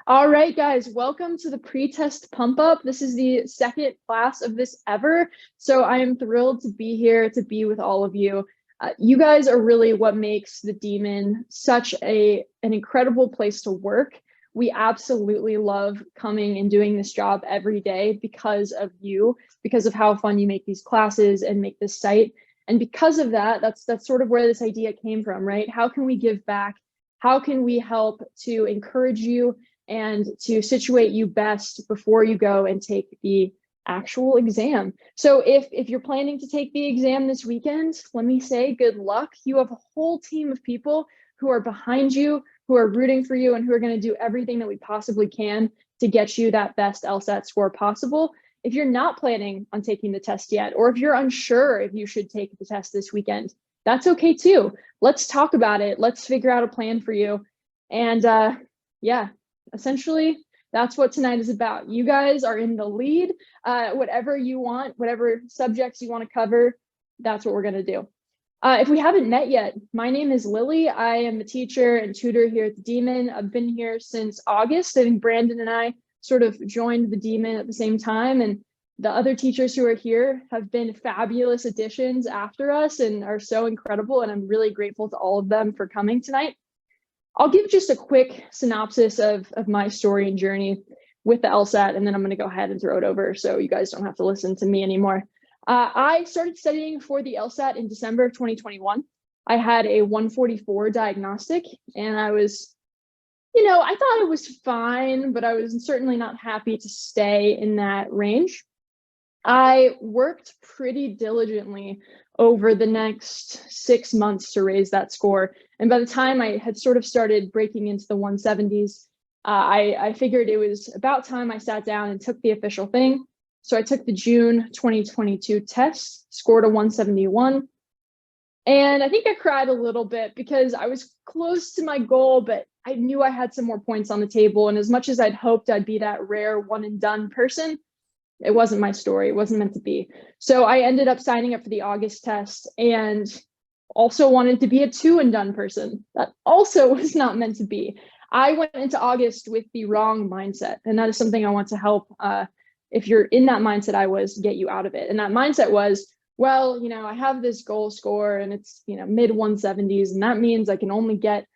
All right, guys, welcome to the pretest pump up. This is the second class of this ever. So I am thrilled to be here to be with all of you. You guys are really what makes the Demon such an incredible place to work. We absolutely love coming and doing this job every day because of you, because of how fun you make these classes and make this site. And because of that, that's sort of where this idea came from, right? How can we give back? How can we help to encourage you and to situate you best before you go and take the actual exam? So if you're planning to take the exam this weekend, let me say good luck. You have a whole team of people who are behind you, who are rooting for you, and who are going to do everything that we possibly can to get you that best LSAT score possible. If you're not planning on taking the test yet, or if you're unsure if you should take the test this weekend, that's okay too. Let's talk about it. Let's figure out a plan for you. And yeah, essentially, that's what tonight is about. You guys are in the lead. Whatever you want, whatever subjects you want to cover, that's what we're going to do. If we haven't met yet, my name is Lily. I am a teacher and tutor here at the Demon. I've been here since August. I think Brandon and I sort of joined the Demon at the same time, and the other teachers who are here have been fabulous additions after us and are so incredible, and I'm really grateful to all of them for coming tonight. I'll give just a quick synopsis of my story and journey with the LSAT, and then I'm going to go ahead and throw it over so you guys don't have to listen to me anymore. I started studying for the LSAT in December of 2021. I had a 144 diagnostic, and I was, I thought it was fine, but I was certainly not happy to stay in that range. I worked pretty diligently over the next 6 months to raise that score. And by the time I had sort of started breaking into the 170s, I figured it was about time I sat down and took the official thing. So I took the June 2022 test, scored a 171. And I think I cried a little bit because I was close to my goal, but I knew I had some more points on the table. And as much as I'd hoped I'd be that rare one and done person, it wasn't my story. It wasn't meant to be. So I ended up signing up for the August test and also wanted to be a 2 and done person. That also was not meant to be. I went into August with the wrong mindset. And that is something I want to help, if you're in that mindset I was, get you out of it. And that mindset was, well, I have this goal score and it's, mid 170s. And that means I can only get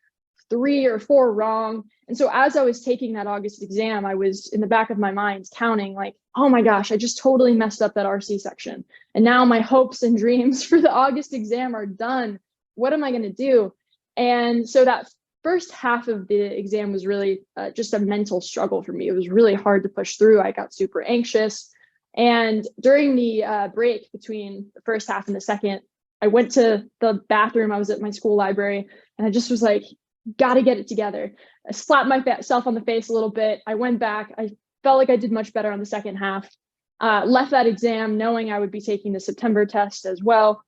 3 or 4 wrong. And so as I was taking that August exam, I was in the back of my mind counting like, oh my gosh, I just totally messed up that RC section. And now my hopes and dreams for the August exam are done. What am I going to do? And so that first half of the exam was really just a mental struggle for me. It was really hard to push through. I got super anxious. And during the break between the first half and the second, I went to the bathroom. I was at my school library and I just was like, got to get it together. I slapped myself on the face a little bit. I went back. I felt like I did much better on the second half. Left that exam knowing I would be taking the September test as well.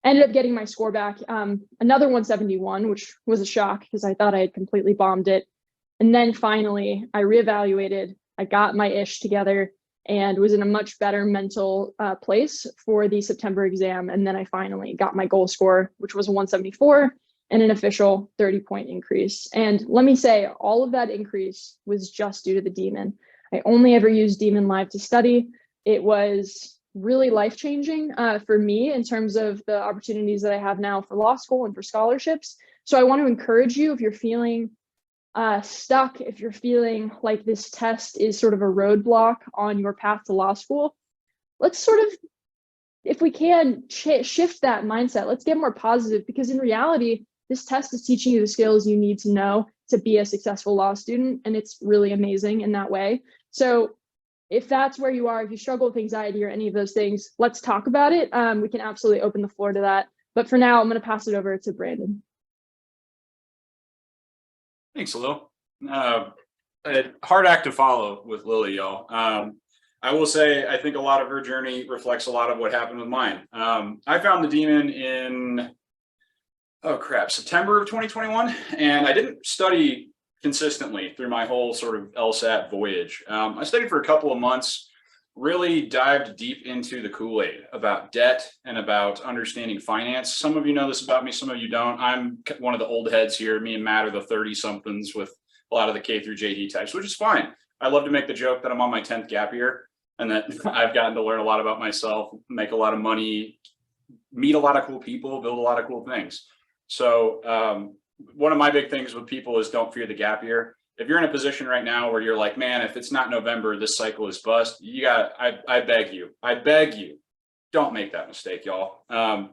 Ended up getting my score back, another 171, which was a shock because I thought I had completely bombed it. And then finally, I reevaluated. I got my ish together and was in a much better mental place for the September exam. And then I finally got my goal score, which was a 174. And an official 30-point increase. And let me say, all of that increase was just due to the Demon. I only ever used Demon Live to study. It was really life-changing for me in terms of the opportunities that I have now for law school and for scholarships. So I want to encourage you, if you're feeling stuck, if you're feeling like this test is sort of a roadblock on your path to law school, let's sort of, if we can, shift that mindset. Let's get more positive, because in reality, this test is teaching you the skills you need to know to be a successful law student, and it's really amazing in that way. So if that's where you are, if you struggle with anxiety or any of those things, let's talk about it. We can absolutely open the floor to that. But for now, I'm going to pass it over to Brandon. Thanks, Lil. A hard act to follow with Lily, y'all. I will say, I think a lot of her journey reflects a lot of what happened with mine. I found the Demon in, September of 2021. And I didn't study consistently through my whole sort of LSAT voyage. I studied for a couple of months, really dived deep into the Kool-Aid about debt and about understanding finance. Some of you know this about me, some of you don't. I'm one of the old heads here. Me and Matt are the 30-somethings with a lot of the K through JD types, which is fine. I love to make the joke that I'm on my 10th gap year and that I've gotten to learn a lot about myself, make a lot of money, meet a lot of cool people, build a lot of cool things. So one of my big things with people is don't fear the gap year. If you're in a position right now where you're like, man, if it's not November, this cycle is bust, I beg you, don't make that mistake, y'all.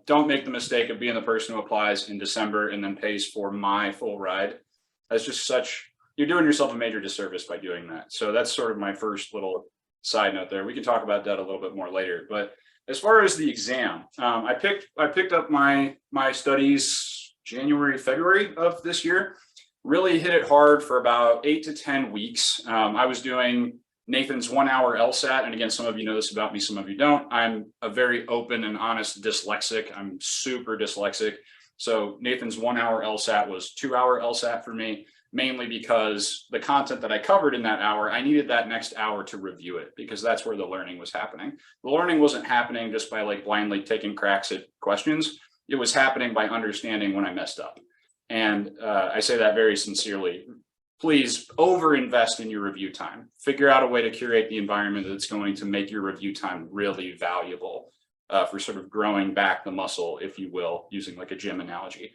Don't make the mistake of being the person who applies in December and then pays for my full ride. That's just you're doing yourself a major disservice by doing that. So that's sort of my first little side note there. We can talk about that a little bit more later. But as far as the exam, I picked up my studies January, February of this year. Really hit it hard for about 8 to 10 weeks. I was doing Nathan's 1 hour LSAT. And again, some of you know this about me, some of you don't. I'm a very open and honest dyslexic. I'm super dyslexic. So Nathan's 1 hour LSAT was 2 hour LSAT for me, mainly because the content that I covered in that hour, I needed that next hour to review it because that's where the learning was happening. The learning wasn't happening just by like blindly taking cracks at questions. It was happening by understanding when I messed up. And I say that very sincerely. Please overinvest in your review time. Figure out a way to curate the environment that's going to make your review time really valuable for sort of growing back the muscle, if you will, using like a gym analogy.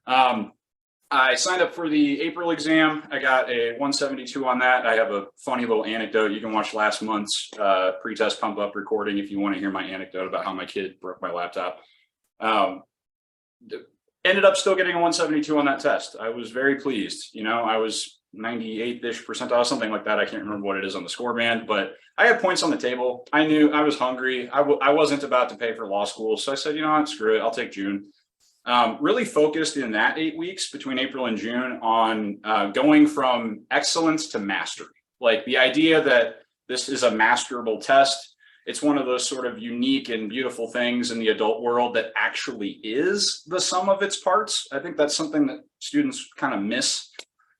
I signed up for the April exam. I got a 172 on that. I have a funny little anecdote. You can watch last month's pretest pump up recording if you want to hear my anecdote about how my kid broke my laptop. Ended up still getting a 172 on that test. I was very pleased. You know, I was 98-ish percentile, something like that. I can't remember what it is on the score band, but I had points on the table. I knew I was hungry. I wasn't about to pay for law school. So I said, you know what, screw it. I'll take June. Really focused in that 8 weeks between April and June on going from excellence to mastery. Like the idea that this is a masterable test. It's one of those sort of unique and beautiful things in the adult world that actually is the sum of its parts. I think that's something that students kind of miss.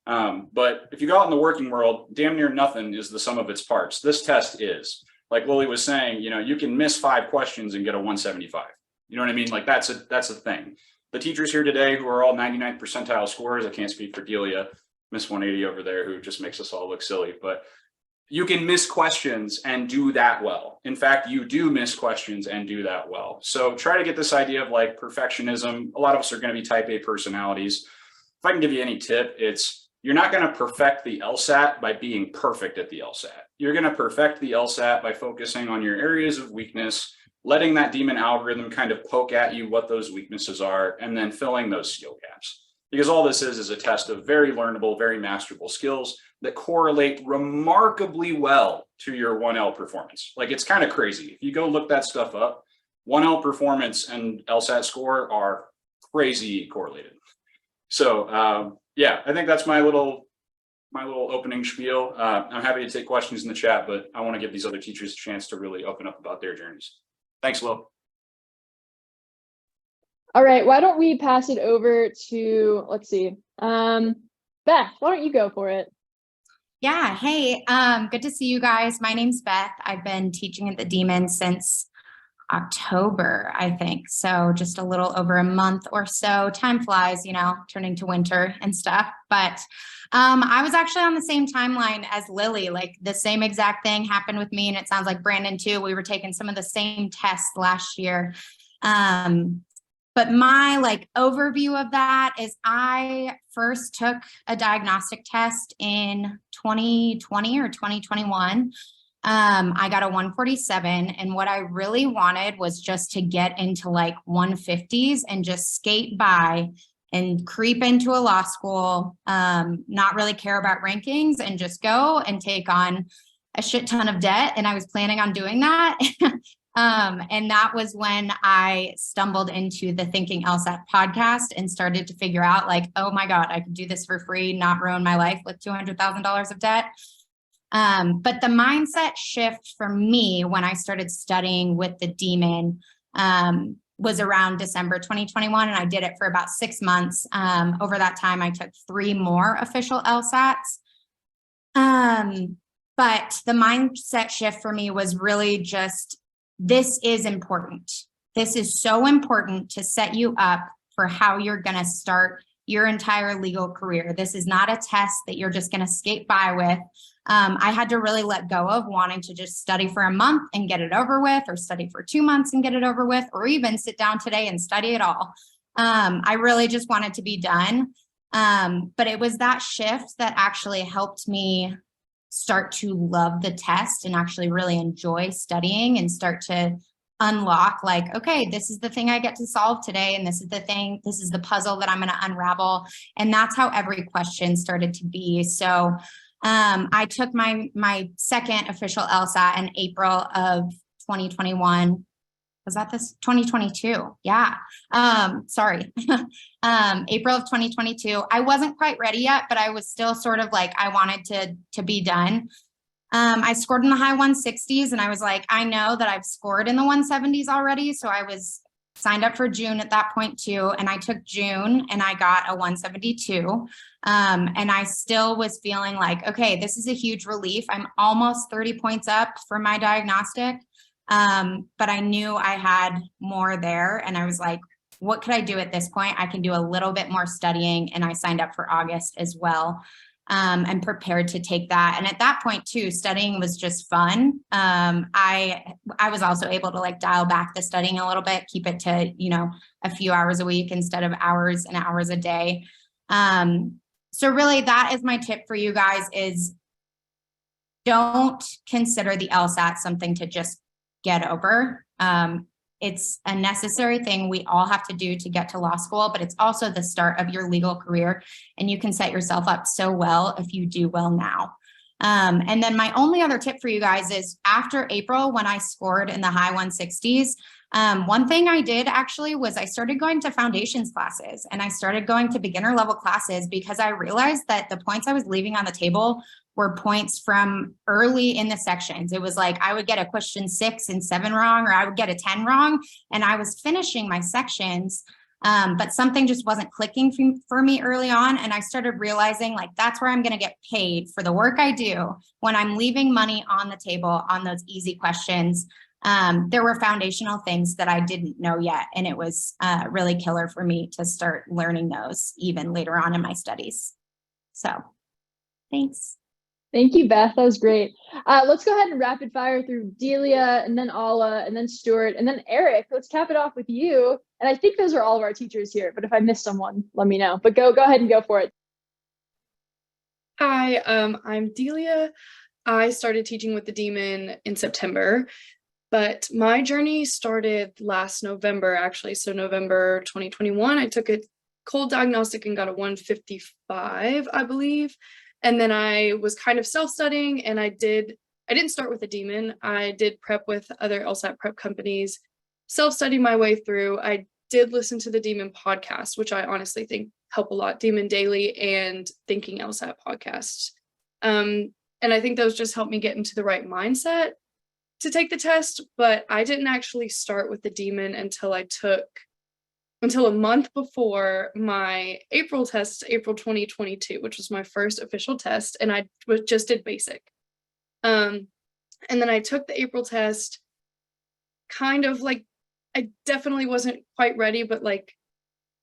But if you go out in the working world, damn near nothing is the sum of its parts. This test is. Like Lily was saying, you know, you can miss 5 questions and get a 175. You know what I mean? Like that's a thing. The teachers here today who are all 99th percentile scorers, I can't speak for Delia, Miss 180 over there, who just makes us all look silly, but you can miss questions and do that well. In fact, you do miss questions and do that well. So try to get this idea of like perfectionism. A lot of us are going to be type A personalities. If I can give you any tip, it's you're not going to perfect the LSAT by being perfect at the LSAT. You're going to perfect the LSAT by focusing on your areas of weakness, letting that demon algorithm kind of poke at you what those weaknesses are, and then filling those skill gaps. Because all this is a test of very learnable, very masterable skills that correlate remarkably well to your 1L performance. Like it's kind of crazy. If you go look that stuff up, 1L performance and LSAT score are crazy correlated. So yeah, I think that's my little opening spiel. I'm happy to take questions in the chat, but I want to give these other teachers a chance to really open up about their journeys. Thanks, Will. All right, why don't we pass it over to, let's see, Beth, why don't you go for it? Yeah, hey, good to see you guys. My name's Beth. I've been teaching at the Demon since October, I think. So just a little over a month or so. Time flies, you know, turning to winter and stuff. But I was actually on the same timeline as Lily, like the same exact thing happened with me. And it sounds like Brandon too. We were taking some of the same tests last year. But my like overview of that is I first took a diagnostic test in 2020 or 2021. I got a 147, and what I really wanted was just to get into like 150s and just skate by and creep into a law school, not really care about rankings and just go and take on a shit ton of debt. And I was planning on doing that. And that was when I stumbled into the Thinking LSAT podcast and started to figure out like, oh my God, I could do this for free, not ruin my life with $200,000 of debt. But the mindset shift for me when I started studying with the Demon was around December 2021, and I did it for about 6 months. Over that time, I took 3 more official LSATs. But the mindset shift for me was really just, this is important. This is so important to set you up for how you're going to start your entire legal career. This is not a test that you're just going to skate by with. I had to really let go of wanting to just study for a month and get it over with, or study for 2 months and get it over with, or even sit down today and study it all. I really just wanted to be done. But it was that shift that actually helped me start to love the test and actually really enjoy studying and start to unlock, like, okay, this is the thing I get to solve today. And this is the puzzle that I'm going to unravel. And that's how every question started to be. So I took my second official LSAT in April of 2021. Was that this 2022? Yeah. Sorry. April of 2022. I wasn't quite ready yet, but I was still sort of like, I wanted to be done. I scored in the high 160s, and I was like, I know that I've scored in the 170s already. So I was signed up for June at that point too. And I took June and I got a 172. And I still was feeling like, okay, this is a huge relief. I'm almost 30 points up for my diagnostic. But I knew I had more there, and I was like, what could I do at this point? I can do a little bit more studying, and I signed up for August as well, and prepared to take that. And at that point too, studying was just fun. I was also able to like dial back the studying a little bit, keep it to, a few hours a week instead of hours and hours a day. So really that is my tip for you guys, is don't consider the LSAT something to just get over. It's a necessary thing we all have to do to get to law school, but it's also the start of your legal career, and you can set yourself up so well if you do well now. And then my only other tip for you guys is, after April, when I scored in the high 160s, one thing I did actually was I started going to foundations classes, and I started going to beginner level classes, because I realized that the points I was leaving on the table were points from early in the sections. It was like I would get a question 6 and 7 wrong, or I would get a 10 wrong, and I was finishing my sections, but something just wasn't clicking for me early on. And I started realizing, like, that's where I'm going to get paid for the work I do, when I'm leaving money on the table on those easy questions. There were foundational things that I didn't know yet, and it was really killer for me to start learning those even later on in my studies. So thanks. Thank you, Beth. That was great. Let's go ahead and rapid fire through Delia, and then Ala, and then Stuart, and then Eric. Let's cap it off with you. And I think those are all of our teachers here, but if I missed someone, let me know. But go ahead and go for it. Hi, I'm Delia. I started teaching with the Demon in September, but my journey started last November, actually. So November 2021, I took a cold diagnostic and got a 155, I believe. And then I was kind of self-studying, and I didn't start with the Demon. I did prep with other LSAT prep companies, self-study my way through. I did listen to the Demon podcast, which I honestly think help a lot, Demon Daily and Thinking LSAT podcasts. And I think those just helped me get into the right mindset to take the test, but I didn't actually start with the Demon until a month before my April test, April 2022, which was my first official test, and I just did basic. And then I took the April test, kind of like, I definitely wasn't quite ready, but like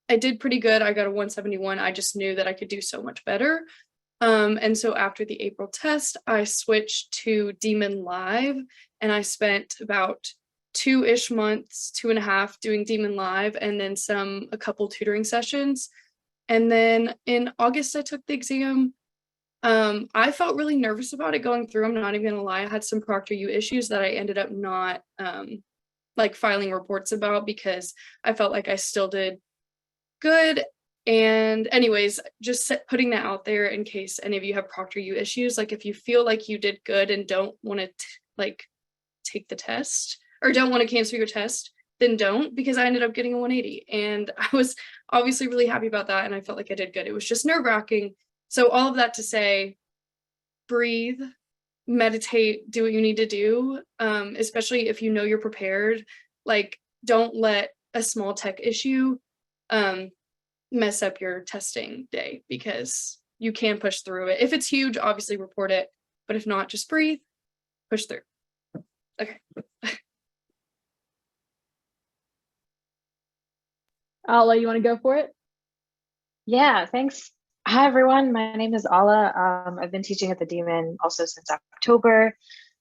I did pretty good. I got a 171. I just knew that I could do so much better. And so after the April test, I switched to Demon Live, and I spent about 2-ish months, 2.5, doing Demon Live, and then a couple tutoring sessions. And then in August, I took the exam. I felt really nervous about it going through. I'm not even gonna lie. I had some ProctorU issues that I ended up not like filing reports about, because I felt like I still did good. And anyways, just putting that out there in case any of you have ProctorU issues. Like, if you feel like you did good and don't want to like take the test, or don't want to cancel your test, then don't, because I ended up getting a 180, and I was obviously really happy about that, and I felt like I did good. It was just nerve-wracking. So all of that to say, breathe, meditate, do what you need to do, especially if you know you're prepared. Like, don't let a small tech issue mess up your testing day, because you can push through it. If it's huge, obviously report it, but if not, just breathe, push through. Okay. Ala, you want to go for it? Yeah, thanks. Hi, everyone. My name is Ala. I've been teaching at the Demon also since October.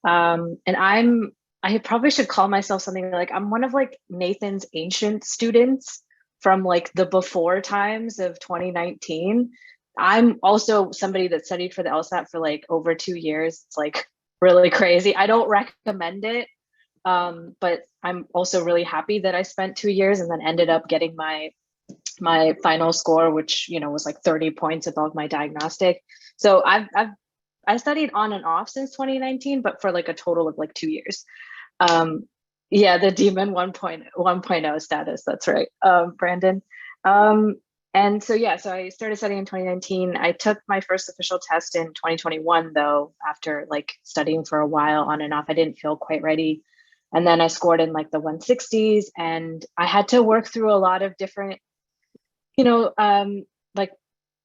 And I probably should call myself something like I'm one of like Nathan's ancient students from like the before times of 2019. I'm also somebody that studied for the LSAT for like over 2 years. It's like really crazy. I don't recommend it. But I'm also really happy that I spent 2 years and then ended up getting my final score, which was like 30 points above my diagnostic. So I studied on and off since 2019, but for like a total of like 2 years. Um, yeah, the Demon 1.0 status. That's right, Brandon. And so yeah, so I started studying in 2019. I took my first official test in 2021, though, after like studying for a while on and off. I didn't feel quite ready. And then I scored in like the 160s, and I had to work through a lot of different like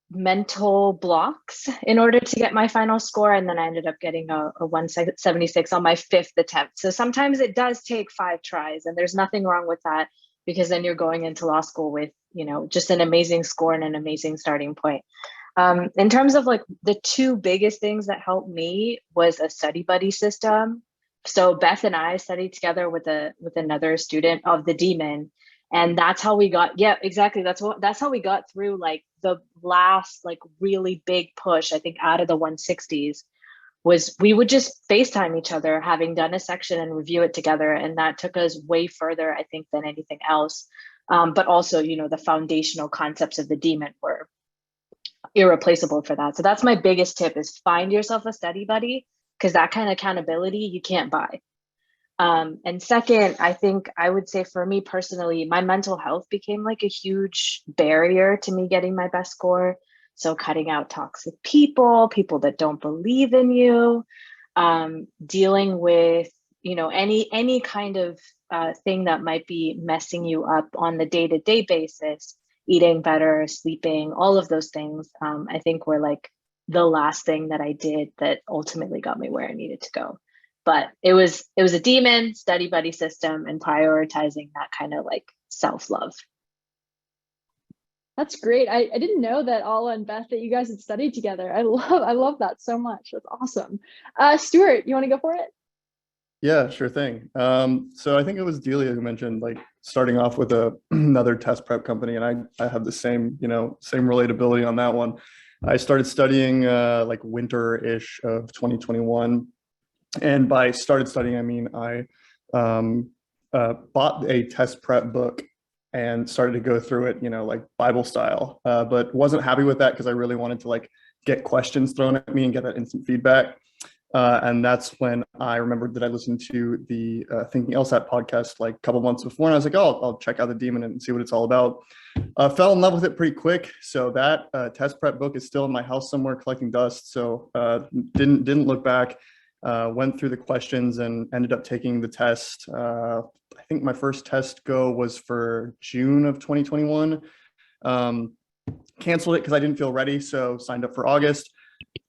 mental blocks in order to get my final score. And then I ended up getting a 176 on my fifth attempt. So sometimes it does take 5 tries, and there's nothing wrong with that, because then you're going into law school with, just an amazing score and an amazing starting point. In terms of like the two biggest things that helped me was a study buddy system. So Beth and I studied together with another student of the Demon, and that's how we got, yeah, exactly, that's how we got through like the last like really big push, I think, out of the 160s. Was we would just FaceTime each other, having done a section, and review it together, and that took us way further, I think, than anything else. But also, the foundational concepts of the Demon were irreplaceable for that. So that's my biggest tip: is find yourself a study buddy, because that kind of accountability you can't buy. And second, I think I would say for me personally, my mental health became like a huge barrier to me getting my best score. So cutting out toxic people that don't believe in you, dealing with, any kind of thing that might be messing you up on the day-to-day basis, eating better, sleeping, all of those things, I think were like the last thing that I did that ultimately got me where I needed to go. But it was a Demon study buddy system and prioritizing that kind of like self-love. That's great. I didn't know that, Ala and Beth, that you guys had studied together. I love that so much. That's awesome. Stuart, you want to go for it? Yeah, sure thing. So I think it was Delia who mentioned like starting off with another test prep company, and I have the same relatability on that one. I started studying like winter-ish of 2021. And by started studying, I mean I bought a test prep book and started to go through it, like Bible style, but wasn't happy with that because I really wanted to like get questions thrown at me and get that instant feedback. And that's when I remembered that I listened to the Thinking LSAT podcast like a couple months before, and I was like, oh, I'll check out the Demon and see what it's all about. Fell in love with it pretty quick. So that test prep book is still in my house somewhere collecting dust. So didn't look back. Went through the questions and ended up taking the test. I think my first test go was for June of 2021. Canceled it because I didn't feel ready, so signed up for August.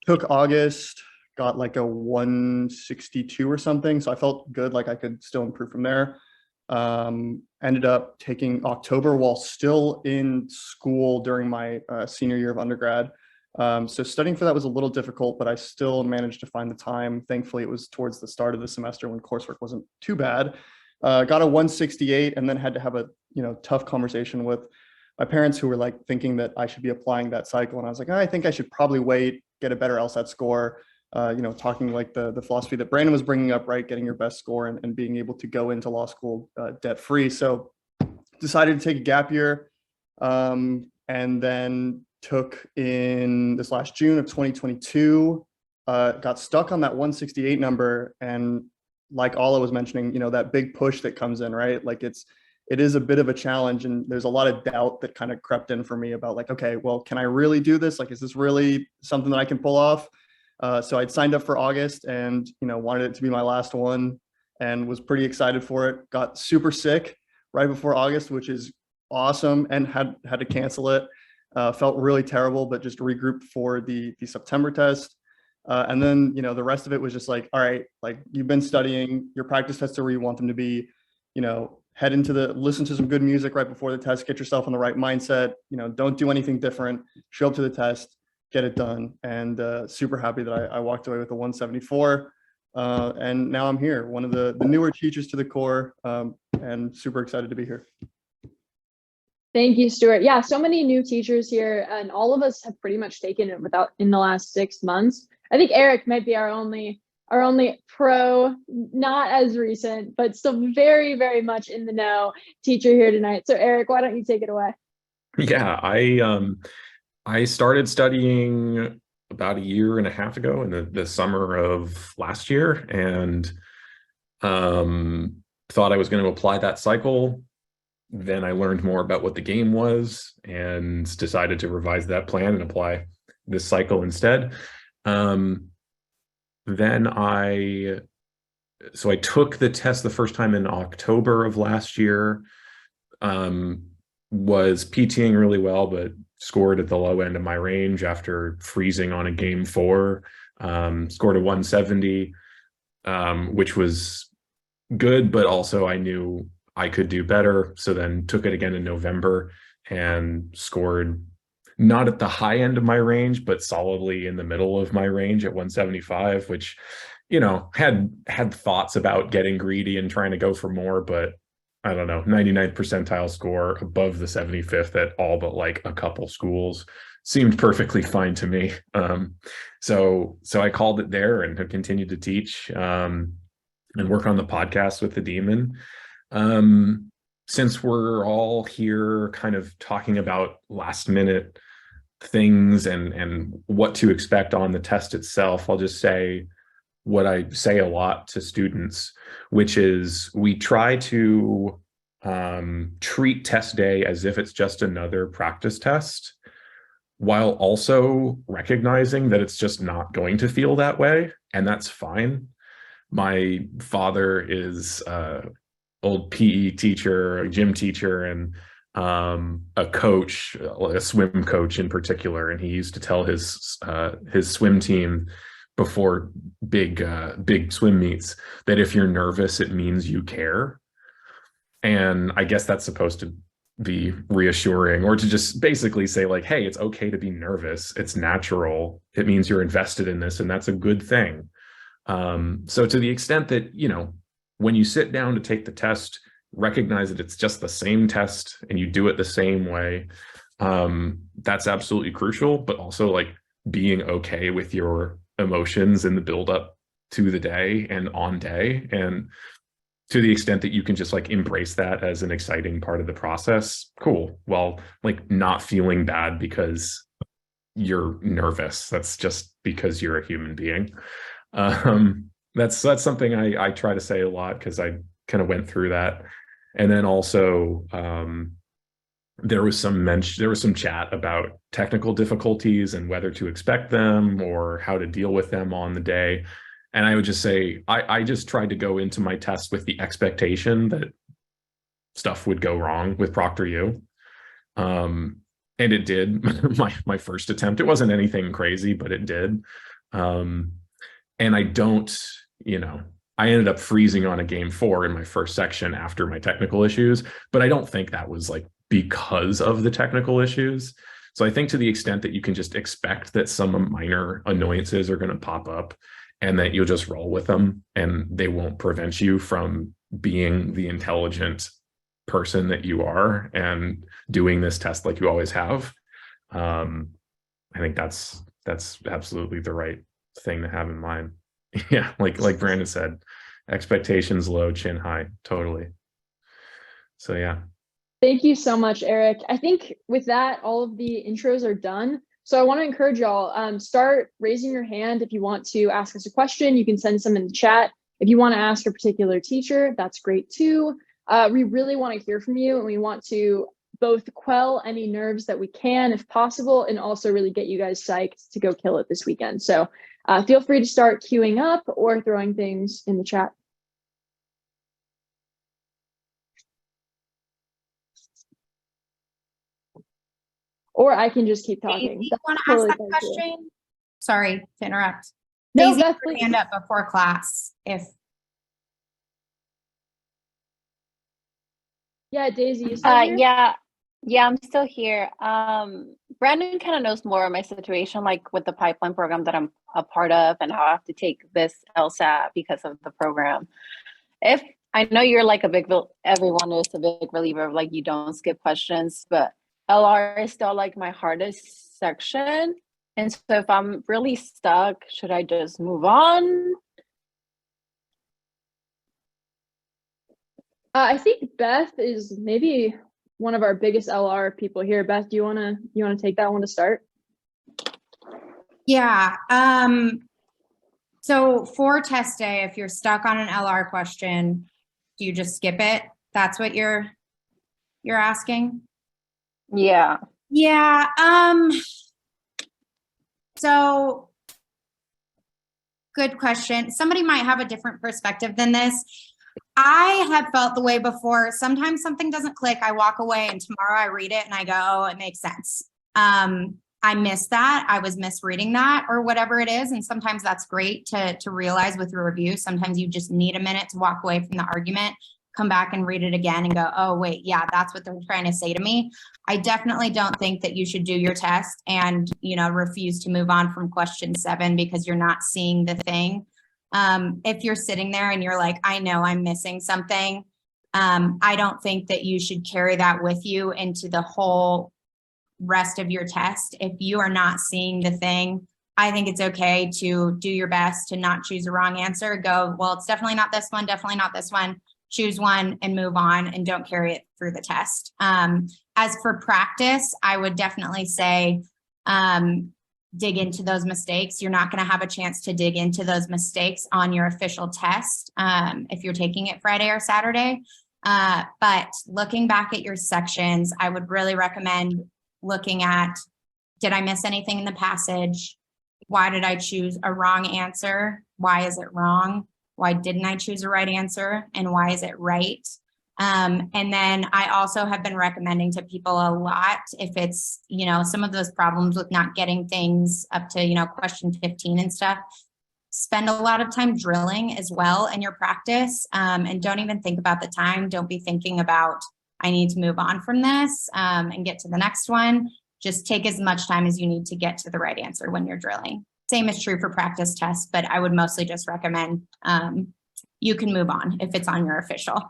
Took August, got like a 162 or something, so I felt good, like I could still improve from there. Ended up taking October while still in school during my senior year of undergrad. So studying for that was a little difficult, but I still managed to find the time. Thankfully, it was towards the start of the semester when coursework wasn't too bad. Got a 168, and then had to have a tough conversation with my parents, who were like thinking that I should be applying that cycle. And I was like, I think I should probably wait, get a better LSAT score. Talking like the philosophy that Brandon was bringing up, right? Getting your best score and being able to go into law school debt free. So decided to take a gap year, and then took in this last June of 2022, got stuck on that 168 number. And like Ala was mentioning, that big push that comes in, right? Like it is a bit of a challenge, and there's a lot of doubt that kind of crept in for me about like, okay, well, can I really do this? Like, is this really something that I can pull off? So I'd signed up for August and, wanted it to be my last one, and was pretty excited for it. Got super sick right before August, which is awesome, and had to cancel it. Felt really terrible, but just regrouped for the September test. And then, the rest of it was just like, all right, like you've been studying, your practice tests are where you want them to be, listen to some good music right before the test, get yourself in the right mindset, don't do anything different, show up to the test, get it done. And super happy that I walked away with a 174. And now I'm here, one of the newer teachers to the core, and super excited to be here. Thank you, Stuart. Yeah, so many new teachers here, and all of us have pretty much taken it in the last 6 months. I think Eric might be our only pro, not as recent, but still very, very much in the know teacher here tonight. So Eric, why don't you take it away? Yeah, I started studying about a year and a half ago in the summer of last year, and thought I was going to apply that cycle. Then I learned more about what the game was and decided to revise that plan and apply this cycle instead. Then I took the test the first time in October of last year, was PTing really well, but scored at the low end of my range after freezing on a game 4, scored a 170, which was good, but also I knew I could do better. So then took it again in November and scored not at the high end of my range, but solidly in the middle of my range at 175, which, had thoughts about getting greedy and trying to go for more, but I don't know, 99th percentile score above the 75th at all but like a couple schools seemed perfectly fine to me. So I called it there and have continued to teach and work on the podcast with the Demon. Since we're all here kind of talking about last minute things and what to expect on the test itself, I'll just say what I say a lot to students, which is we try to treat test day as if it's just another practice test, while also recognizing that it's just not going to feel that way, and that's fine. My father is old PE teacher, a gym teacher, and a coach, a swim coach in particular, and he used to tell his swim team before big swim meets that if you're nervous, it means you care. And I guess that's supposed to be reassuring, or to just basically say like, hey, it's okay to be nervous. It's natural. It means you're invested in this, and that's a good thing. So to the extent that, when you sit down to take the test, recognize that it's just the same test and you do it the same way. That's absolutely crucial, but also like being okay with your emotions in the build up to the day and on day. And to the extent that you can just like embrace that as an exciting part of the process, cool. Well, like not feeling bad because you're nervous. That's just because you're a human being. That's something I try to say a lot because I kind of went through that. And then also there was some chat about technical difficulties and whether to expect them or how to deal with them on the day. And I would just say I just tried to go into my test with the expectation that stuff would go wrong with ProctorU. And it did. my first attempt, it wasn't anything crazy, but it did. And I ended up freezing on a game 4 in my first section after my technical issues, but I don't think that was like because of the technical issues. So I think to the extent that you can just expect that some minor annoyances are going to pop up and that you'll just roll with them and they won't prevent you from being the intelligent person that you are and doing this test like you always have. I think that's absolutely the right thing to have in mind. Yeah, like Brandon said, expectations low, chin high, totally. So yeah. Thank you so much, Eric. I think with that, all of the intros are done. So I want to encourage y'all, start raising your hand if you want to ask us a question. You can send some in the chat. If you want to ask a particular teacher, that's great too. We really want to hear from you, and we want to both quell any nerves that we can, if possible, and also really get you guys psyched to go kill it this weekend. So feel free to start queuing up or throwing things in the chat. Or I can just keep talking. Daisy, you want to ask that question? Sorry to interrupt. No, Daisy, put your hand up before class. Yeah, Daisy, you still here? Yeah, I'm still here. Brandon kind of knows more of my situation, like with the pipeline program that I'm a part of and how I have to take this LSAT because of the program. If I know you're like everyone is a big believer of like you don't skip questions, but LR is still like my hardest section. And so if I'm really stuck, should I just move on? I think Beth is maybe one of our biggest LR people here. Beth, do you wanna take that one to start? Yeah. So for test day, if you're stuck on an LR question, do you just skip it? That's what you're asking? Yeah. Yeah. So good question. Somebody might have a different perspective than this. I have felt the way before. Sometimes something doesn't click. I walk away and tomorrow I read it and I go, oh, it makes sense. I missed that. I was misreading that or whatever it is. And sometimes that's great to realize with your review. Sometimes you just need a minute to walk away from the argument, come back and read it again and go, oh, wait, yeah, that's what they're trying to say to me. I definitely don't think that you should do your test and, refuse to move on from question 7 because you're not seeing the thing. If you're sitting there and you're like, I know I'm missing something, I don't think that you should carry that with you into the whole rest of your test. If you are not seeing the thing, I think it's okay to do your best to not choose a wrong answer. Go, well, it's definitely not this one, definitely not this one. Choose one and move on and don't carry it through the test. As for practice, I would definitely say, dig into those mistakes. You're not going to have a chance to dig into those mistakes on your official test if you're taking it Friday or Saturday. But looking back at your sections, I would really recommend looking at, did I miss anything in the passage? Why did I choose a wrong answer? Why is it wrong? Why didn't I choose a right answer? And why is it right? And then I also have been recommending to people a lot, if it's, some of those problems with not getting things up to, question 15 and stuff, spend a lot of time drilling as well in your practice. And don't even think about the time. Don't be thinking about, I need to move on from this and get to the next one. Just take as much time as you need to get to the right answer when you're drilling. Same is true for practice tests, but I would mostly just recommend you can move on if it's on your official.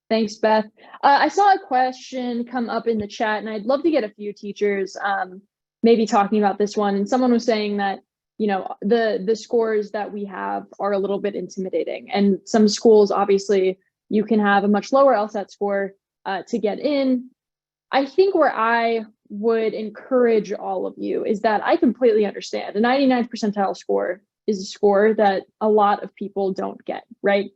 Thanks, Beth. I saw a question come up in the chat, and I'd love to get a few teachers maybe talking about this one. And someone was saying that, the scores that we have are a little bit intimidating. And some schools, obviously, you can have a much lower LSAT score to get in. I think where I would encourage all of you is that I completely understand a 99th percentile score is a score that a lot of people don't get, right?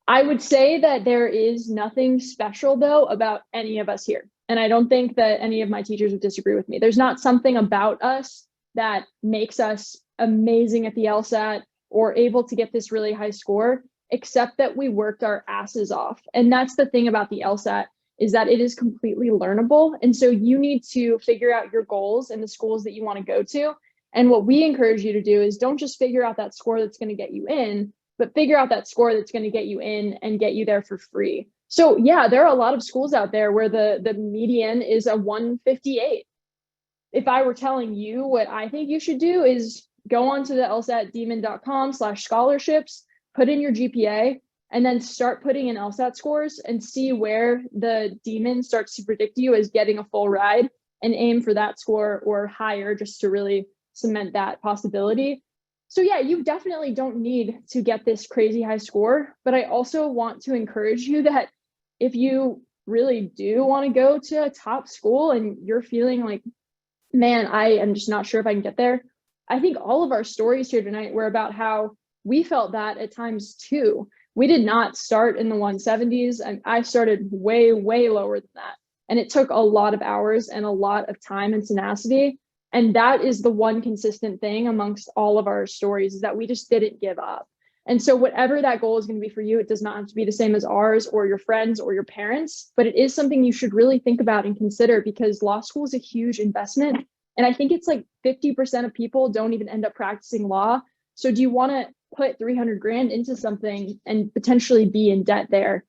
I would say that there is nothing special, though, about any of us here. And I don't think that any of my teachers would disagree with me. There's not something about us that makes us amazing at the LSAT or able to get this really high score, except that we worked our asses off. And that's the thing about the LSAT, is that it is completely learnable. And so you need to figure out your goals and the schools that you want to go to. And what we encourage you to do is don't just figure out that score that's going to get you in, but figure out that score that's going to get you in and get you there for free. So yeah, there are a lot of schools out there where the median is a 158. If I were telling you what I think you should do is go onto the lsatdemon.com/scholarships, put in your GPA, and then start putting in LSAT scores and see where the demon starts to predict you as getting a full ride, and aim for that score or higher just to really cement that possibility. So yeah, you definitely don't need to get this crazy high score, but I also want to encourage you that if you really do want to go to a top school and you're feeling like, man, I am just not sure if I can get there, I think all of our stories here tonight were about how we felt that at times too. We did not start in the 170s, and I started way, way lower than that. And it took a lot of hours and a lot of time and tenacity. And that is the one consistent thing amongst all of our stories, is that we just didn't give up. And so whatever that goal is going to be for you, it does not have to be the same as ours or your friends or your parents, but it is something you should really think about and consider, because law school is a huge investment. And I think it's like 50% of people don't even end up practicing law. So do you want to put 300 grand into something and potentially be in debt there?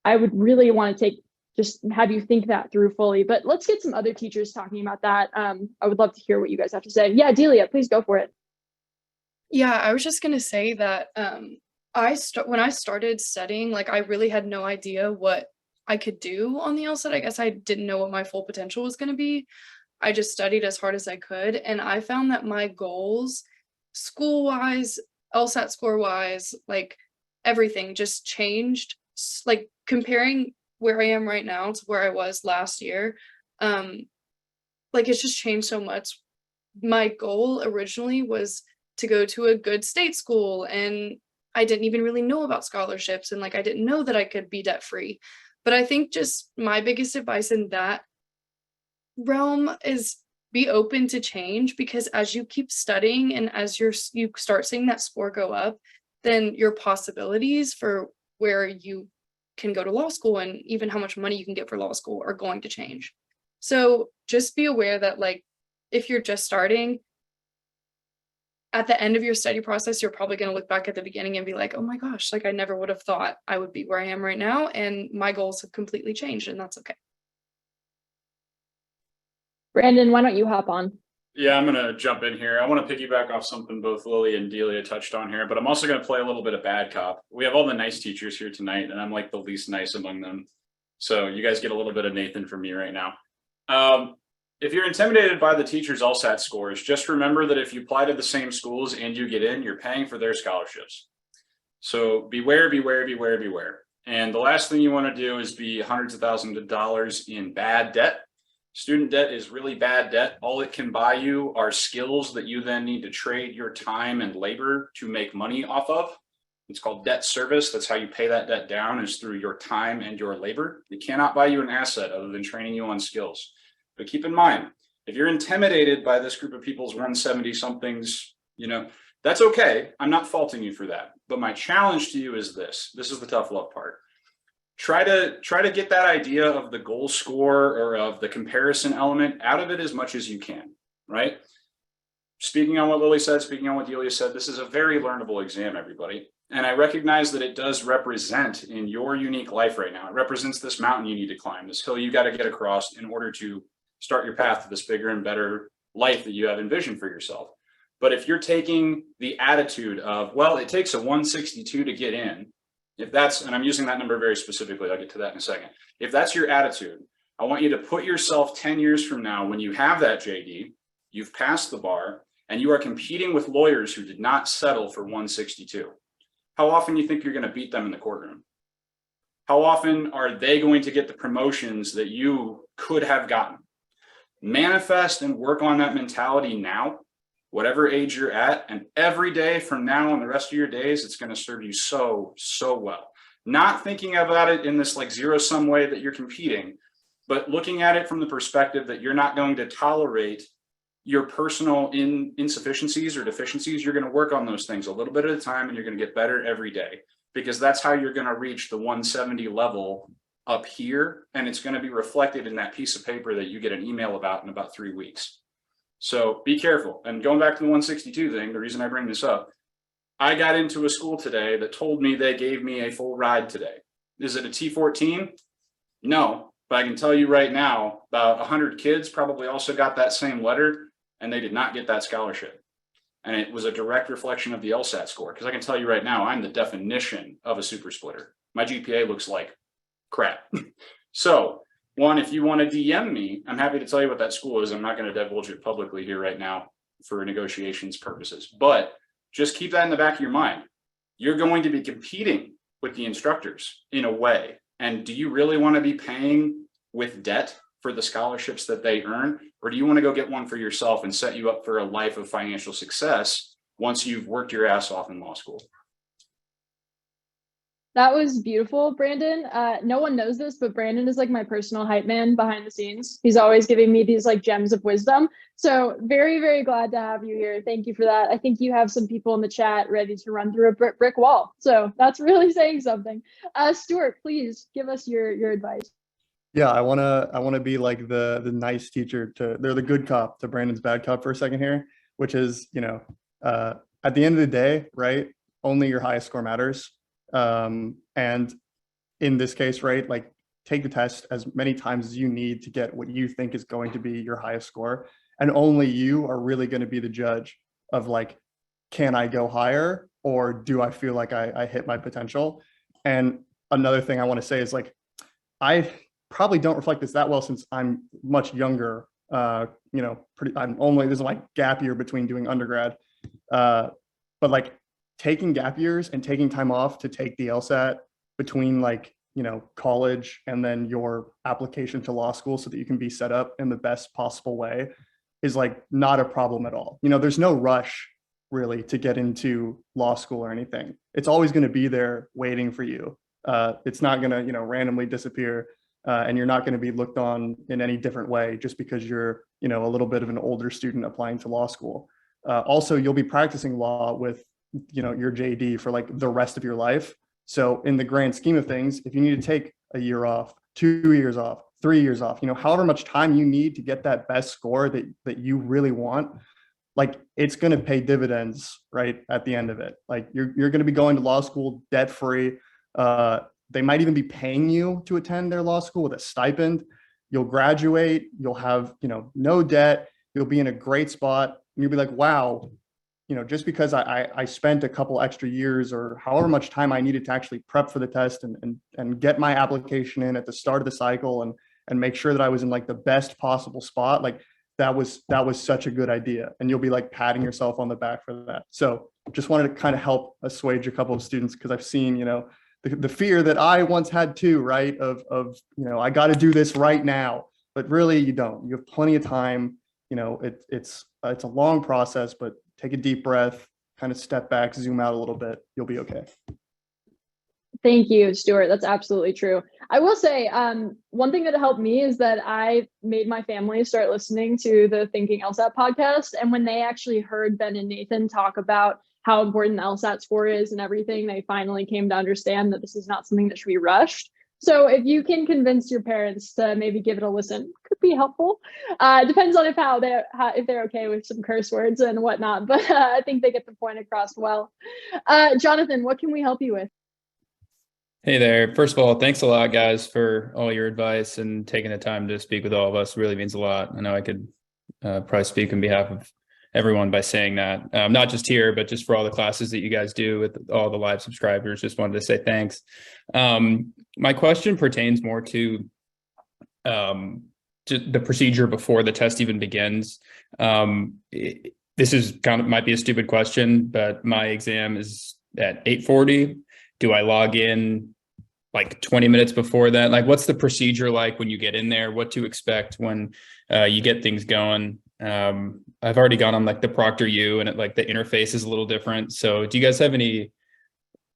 I would really want to just have you think that through fully. But let's get some other teachers talking about that. I would love to hear what you guys have to say. Yeah, Delia, please go for it. Yeah, I was just gonna say that when I started studying, like I really had no idea what I could do on the LSAT. I guess I didn't know what my full potential was gonna be. I just studied as hard as I could, and I found that my goals, school-wise, LSAT score-wise, like everything just changed. Like comparing where I am right now to where I was last year, like it's just changed so much. My goal originally was to go to a good state school, and I didn't even really know about scholarships, and like I didn't know that I could be debt free. But I think just my biggest advice in that realm is be open to change, because as you keep studying and as you start seeing that score go up, then your possibilities for where you can go to law school and even how much money you can get for law school are going to change. So just be aware that like if you're just starting, at the end of your study process, you're probably going to look back at the beginning and be like, oh my gosh, like I never would have thought I would be where I am right now, and my goals have completely changed, and that's okay. Brandon, why don't you hop on? Yeah, I'm going to jump in here. I want to piggyback off something both Lily and Delia touched on here, but I'm also going to play a little bit of bad cop. We have all the nice teachers here tonight, and I'm like the least nice among them. So you guys get a little bit of Nathan from me right now. If you're intimidated by the teacher's LSAT scores, just remember that if you apply to the same schools and you get in, you're paying for their scholarships. So beware, beware, beware, beware. And the last thing you want to do is be hundreds of thousands of dollars in bad debt. Student debt is really bad debt. All it can buy you are skills that you then need to trade your time and labor to make money off of. It's called debt service. That's how you pay that debt down, is through your time and your labor. It cannot buy you an asset other than training you on skills. But keep in mind, if you're intimidated by this group of people's 170 somethings, that's okay. I'm not faulting you for that. But my challenge to you is this. This is the tough love part. Try to get that idea of the goal score or of the comparison element out of it as much as you can, right? Speaking on what Lily said, speaking on what Delia said, this is a very learnable exam, everybody. And I recognize that it does represent in your unique life right now. It represents this mountain you need to climb, this hill you got to get across in order to start your path to this bigger and better life that you have envisioned for yourself. But if you're taking the attitude of, well, it takes a 162 to get in, if that's, and I'm using that number very specifically, I'll get to that in a second. If that's your attitude, I want you to put yourself 10 years from now, when you have that JD, you've passed the bar, and you are competing with lawyers who did not settle for 162. How often do you think you're going to beat them in the courtroom? How often are they going to get the promotions that you could have gotten? Manifest and work on that mentality now, whatever age you're at, and every day from now and the rest of your days, it's going to serve you so well. Not thinking about it in this like zero-sum way that you're competing, but looking at it from the perspective that you're not going to tolerate your personal insufficiencies or deficiencies. You're going to work on those things a little bit at a time, and you're going to get better every day, because that's how you're going to reach the 170 level up here, and it's going to be reflected in that piece of paper that you get an email about in about 3 weeks. So be careful. And going back to the 162 thing, the reason I bring this up, I got into a school today that told me they gave me a full ride today. Is it a T14? No, but I can tell you right now, about 100 kids probably also got that same letter, and they did not get that scholarship. And it was a direct reflection of the LSAT score, because I can tell you right now, I'm the definition of a super splitter. My GPA looks like crap. So one, if you want to DM me, I'm happy to tell you what that school is. I'm not going to divulge it publicly here right now for negotiations purposes, but just keep that in the back of your mind. You're going to be competing with the instructors in a way. And do you really want to be paying with debt for the scholarships that they earn? Or do you want to go get one for yourself and set you up for a life of financial success once you've worked your ass off in law school? That was beautiful, Brandon. No one knows this, but Brandon is like my personal hype man behind the scenes. He's always giving me these like gems of wisdom. So very, very glad to have you here. Thank you for that. I think you have some people in the chat ready to run through a brick wall. So that's really saying something. Stuart, please give us your advice. Yeah, I wanna be like the nice teacher they're the good cop to Brandon's bad cop for a second here, which is, at the end of the day, right? Only your highest score matters. And in this case, right, like take the test as many times as you need to get what you think is going to be your highest score. And only you are really going to be the judge of like, can I go higher, or do I feel like I hit my potential? And another thing I want to say is like, I probably don't reflect this that well since I'm much younger. There's like gap year between doing undergrad. But like taking gap years and taking time off to take the LSAT between like, college and then your application to law school so that you can be set up in the best possible way is like not a problem at all. There's no rush really to get into law school or anything. It's always going to be there waiting for you. It's not going to, randomly disappear, and you're not going to be looked on in any different way just because you're, a little bit of an older student applying to law school. Also, you'll be practicing law with, your JD for like the rest of your life. So in the grand scheme of things, if you need to take a year off, 2 years off, 3 years off, however much time you need to get that best score that you really want, like it's going to pay dividends right at the end of it. Like you're going to be going to law school debt free. They might even be paying you to attend their law school with a stipend. You'll graduate, you'll have, no debt, you'll be in a great spot, and you'll be like, wow, just because I spent a couple extra years or however much time I needed to actually prep for the test and get my application in at the start of the cycle and make sure that I was in like the best possible spot, like that was such a good idea. And you'll be like patting yourself on the back for that. So just wanted to kind of help assuage a couple of students, because I've seen, the fear that I once had too, right? Of I got to do this right now, but really you don't. You have plenty of time. It's a long process, but take a deep breath, kind of step back, zoom out a little bit. You'll be okay. Thank you, Stuart. That's absolutely true. I will say, one thing that helped me is that I made my family start listening to the Thinking LSAT podcast. And when they actually heard Ben and Nathan talk about how important the LSAT score is and everything, they finally came to understand that this is not something that should be rushed. So if you can convince your parents to maybe give it a listen, could be helpful. Depends on if they're okay with some curse words and whatnot, but I think they get the point across well. Jonathan, what can we help you with? Hey there. First of all, thanks a lot, guys, for all your advice and taking the time to speak with all of us. It really means a lot. I know I could probably speak on behalf of everyone by saying that, not just here, but just for all the classes that you guys do with all the live subscribers. Just wanted to say thanks. My question pertains more to the procedure before the test even begins. This is might be a stupid question, but my exam is at 8:40. Do I log in like 20 minutes before that? Like, what's the procedure like when you get in there? What to expect when you get things going? I've already gone on like the ProctorU, and the interface is a little different. So do you guys have any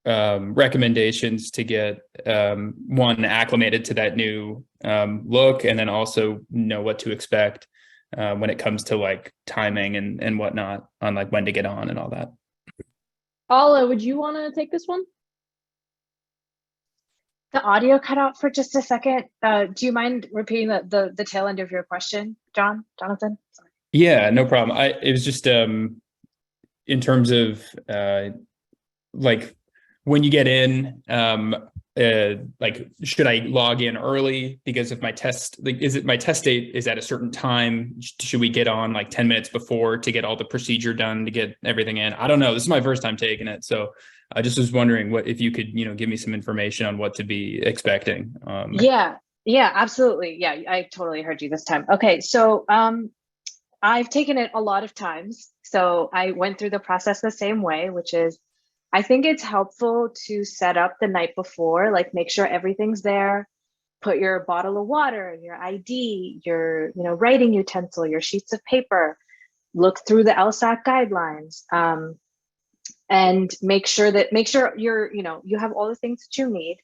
recommendations to get one acclimated to that new look, and then also know what to expect when it comes to like timing and whatnot on like when to get on and all that? Ala, would you want to take this one? The audio cut out for just a second. Do you mind repeating the tail end of your question, Jonathan? Sorry. Yeah, no problem. It was just in terms of like when you get in, like should I log in early? Because if my test, my test date is at a certain time, should we get on like 10 minutes before to get all the procedure done to get everything in? I don't know. This is my first time taking it, so I just was wondering if you could, give me some information on what to be expecting. Yeah, absolutely. Yeah, I totally heard you this time. Okay, so I've taken it a lot of times. So I went through the process the same way, which is I think it's helpful to set up the night before, like make sure everything's there, put your bottle of water, your ID, your writing utensil, your sheets of paper, look through the LSAT guidelines, and make sure you're you have all the things that you need,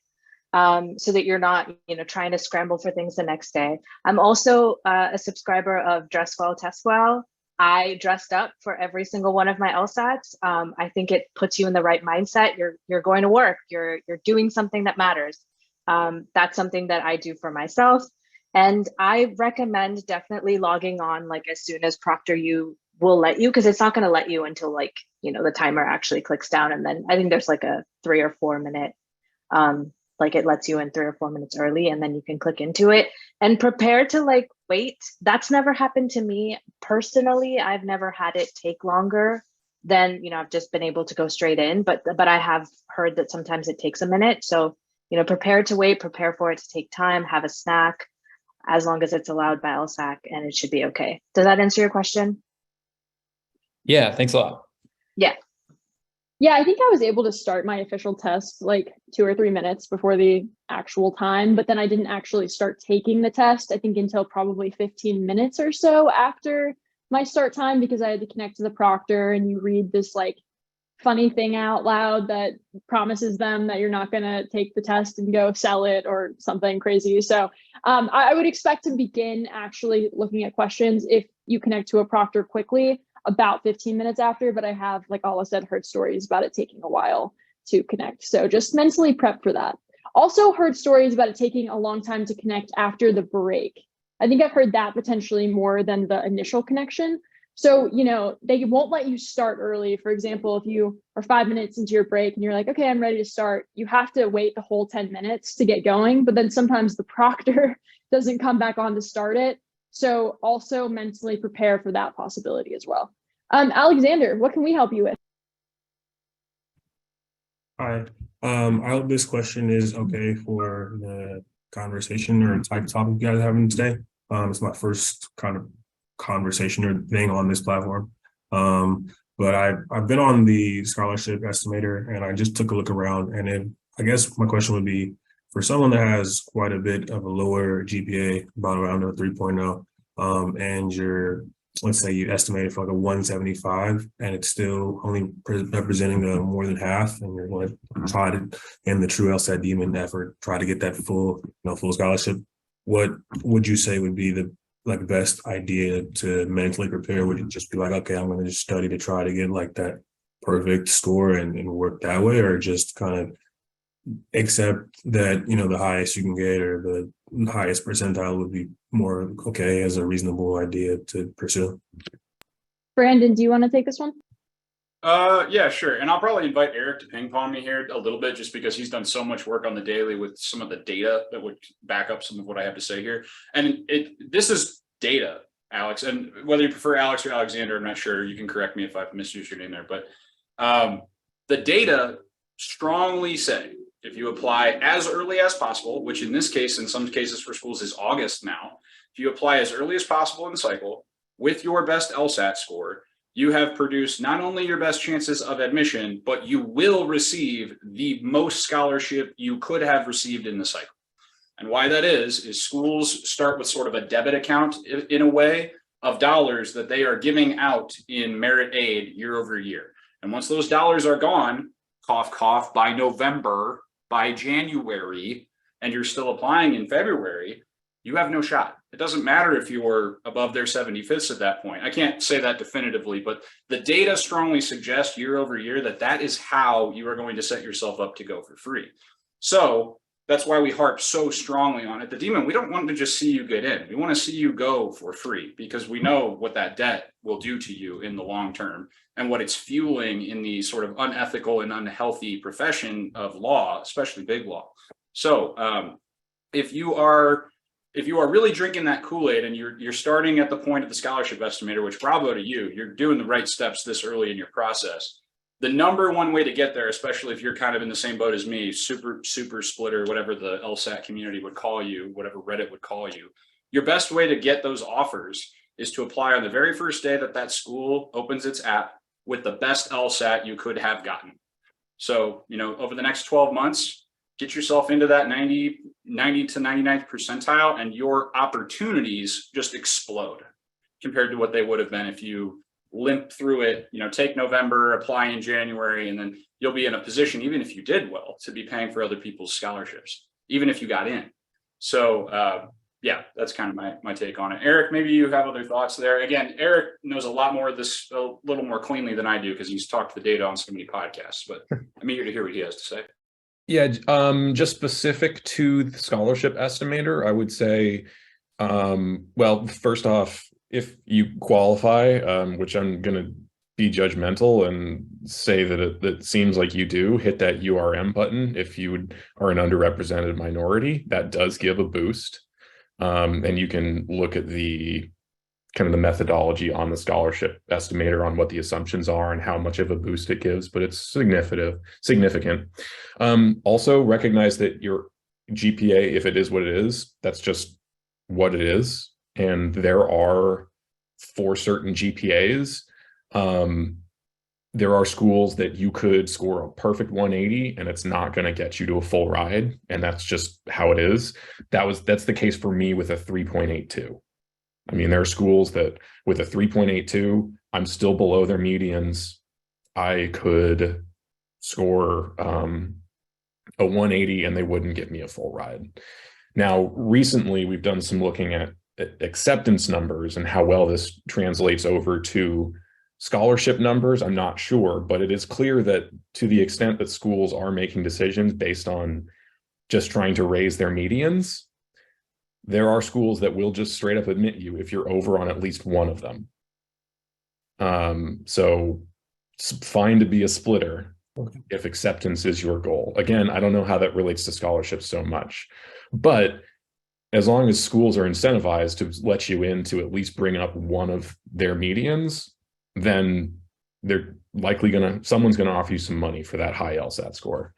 so that you're not trying to scramble for things the next day. I'm also a subscriber of Dress Well, Test Well. I dressed up for every single one of my LSATs. I think it puts you in the right mindset. You're going to work. You're doing something that matters. That's something that I do for myself, and I recommend definitely logging on like as soon as ProctorU will let you, because it's not going to let you until the timer actually clicks down, and then I think there's like a 3 or 4 minute like it lets you in 3 or 4 minutes early, and then you can click into it and prepare to like wait. That's never happened to me personally. I've never had it take longer than, I've just been able to go straight in, but I have heard that sometimes it takes a minute. So, prepare to wait, prepare for it to take time, have a snack, as long as it's allowed by LSAC, and it should be okay. Does that answer your question? Yeah, thanks a lot. Yeah. Yeah, I think I was able to start my official test like 2 or 3 minutes before the actual time, but then I didn't actually start taking the test, I think, until probably 15 minutes or so after my start time, because I had to connect to the proctor and you read this like funny thing out loud that promises them that you're not going to take the test and go sell it or something crazy. So I would expect to begin actually looking at questions if you connect to a proctor quickly about 15 minutes after, but I have, like Ala said, heard stories about it taking a while to connect. So just mentally prep for that. Also heard stories about it taking a long time to connect after the break. I think I've heard that potentially more than the initial connection. So, they won't let you start early. For example, if you are 5 minutes into your break and you're like, okay, I'm ready to start, you have to wait the whole 10 minutes to get going. But then sometimes the proctor doesn't come back on to start it. So also mentally prepare for that possibility as well. Alexander, what can we help you with? Hi. I hope this question is okay for the conversation or type of topic you guys are having today. It's my first kind of conversation or thing on this platform. But I've been on the scholarship estimator, and I just took a look around, and I guess my question would be, for someone that has quite a bit of a lower GPA, about around a 3.0, and let's say you estimate it for like a 175, and it's still only representing more than half, and you're going to try to, in the true LSAT demon effort, try to get that full scholarship. What would you say would be the best idea to mentally prepare? Would it just be like, okay, I'm going to just study to try to get like that perfect score and work that way, or just kind of accept that, the highest you can get or the highest percentile would be more okay as a reasonable idea to pursue? Brandon, do you want to take this one? Yeah, sure. And I'll probably invite Eric to ping pong me here a little bit, just because he's done so much work on the daily with some of the data that would back up some of what I have to say here. And this is data, Alex, and whether you prefer Alex or Alexander, I'm not sure. You can correct me if I've misused your name there, but the data strongly say, if you apply as early as possible, which in this case, in some cases for schools is August now, if you apply as early as possible in the cycle with your best LSAT score, you have produced not only your best chances of admission, but you will receive the most scholarship you could have received in the cycle. And why that is schools start with sort of a debit account in a way of dollars that they are giving out in merit aid year over year. And once those dollars are gone, cough, cough, by November, by January, and you're still applying in February, you have no shot. It doesn't matter if you're above their 75ths at that point. I can't say that definitively, but the data strongly suggests year over year that is how you are going to set yourself up to go for free. So that's why we harp so strongly on it. The demon, we don't want to just see you get in. We want to see you go for free, because we know what that debt will do to you in the long term and what it's fueling in the sort of unethical and unhealthy profession of law, especially big law. So if you are really drinking that Kool-Aid and you're starting at the point of the scholarship estimator, which bravo to you, you're doing the right steps this early in your process. The number one way to get there, especially if you're kind of in the same boat as me, super splitter, whatever the LSAT community would call you, whatever Reddit would call you, your best way to get those offers is to apply on the very first day that school opens its app with the best LSAT you could have gotten. So, over the next 12 months, get yourself into that 90 to 99th percentile, and your opportunities just explode compared to what they would have been if you limp through it, take November, apply in January, and then you'll be in a position, even if you did well, to be paying for other people's scholarships, even if you got in. So yeah, that's kind of my take on it. Eric, maybe you have other thoughts there. Again, Eric knows a lot more of this, a little more cleanly than I do, because he's talked the data on so many podcasts, but I'm eager to hear what he has to say. Yeah, just specific to the scholarship estimator, I would say, well, first off, if you qualify, which I'm going to be judgmental and say that it seems like you do, hit that URM button if you are an underrepresented minority. That does give a boost. And you can look at the kind of the methodology on the scholarship estimator on what the assumptions are and how much of a boost it gives, but it's significant. Also recognize that your GPA, if it is what it is, that's just what it is. And there are, for certain GPAs, there are schools that you could score a perfect 180 and it's not going to get you to a full ride. And that's just how it is. That's the case for me with a 3.82. I mean, there are schools that with a 3.82, I'm still below their medians. I could score a 180 and they wouldn't give me a full ride. Now, recently, we've done some looking at acceptance numbers and how well this translates over to scholarship numbers. I'm not sure, but it is clear that to the extent that schools are making decisions based on just trying to raise their medians, there are schools that will just straight up admit you if you're over on at least one of them. So it's fine to be a splitter if acceptance is your goal. Again, I don't know how that relates to scholarships so much, but as long as schools are incentivized to let you in to at least bring up one of their medians, then they're likely someone's gonna offer you some money for that high LSAT score.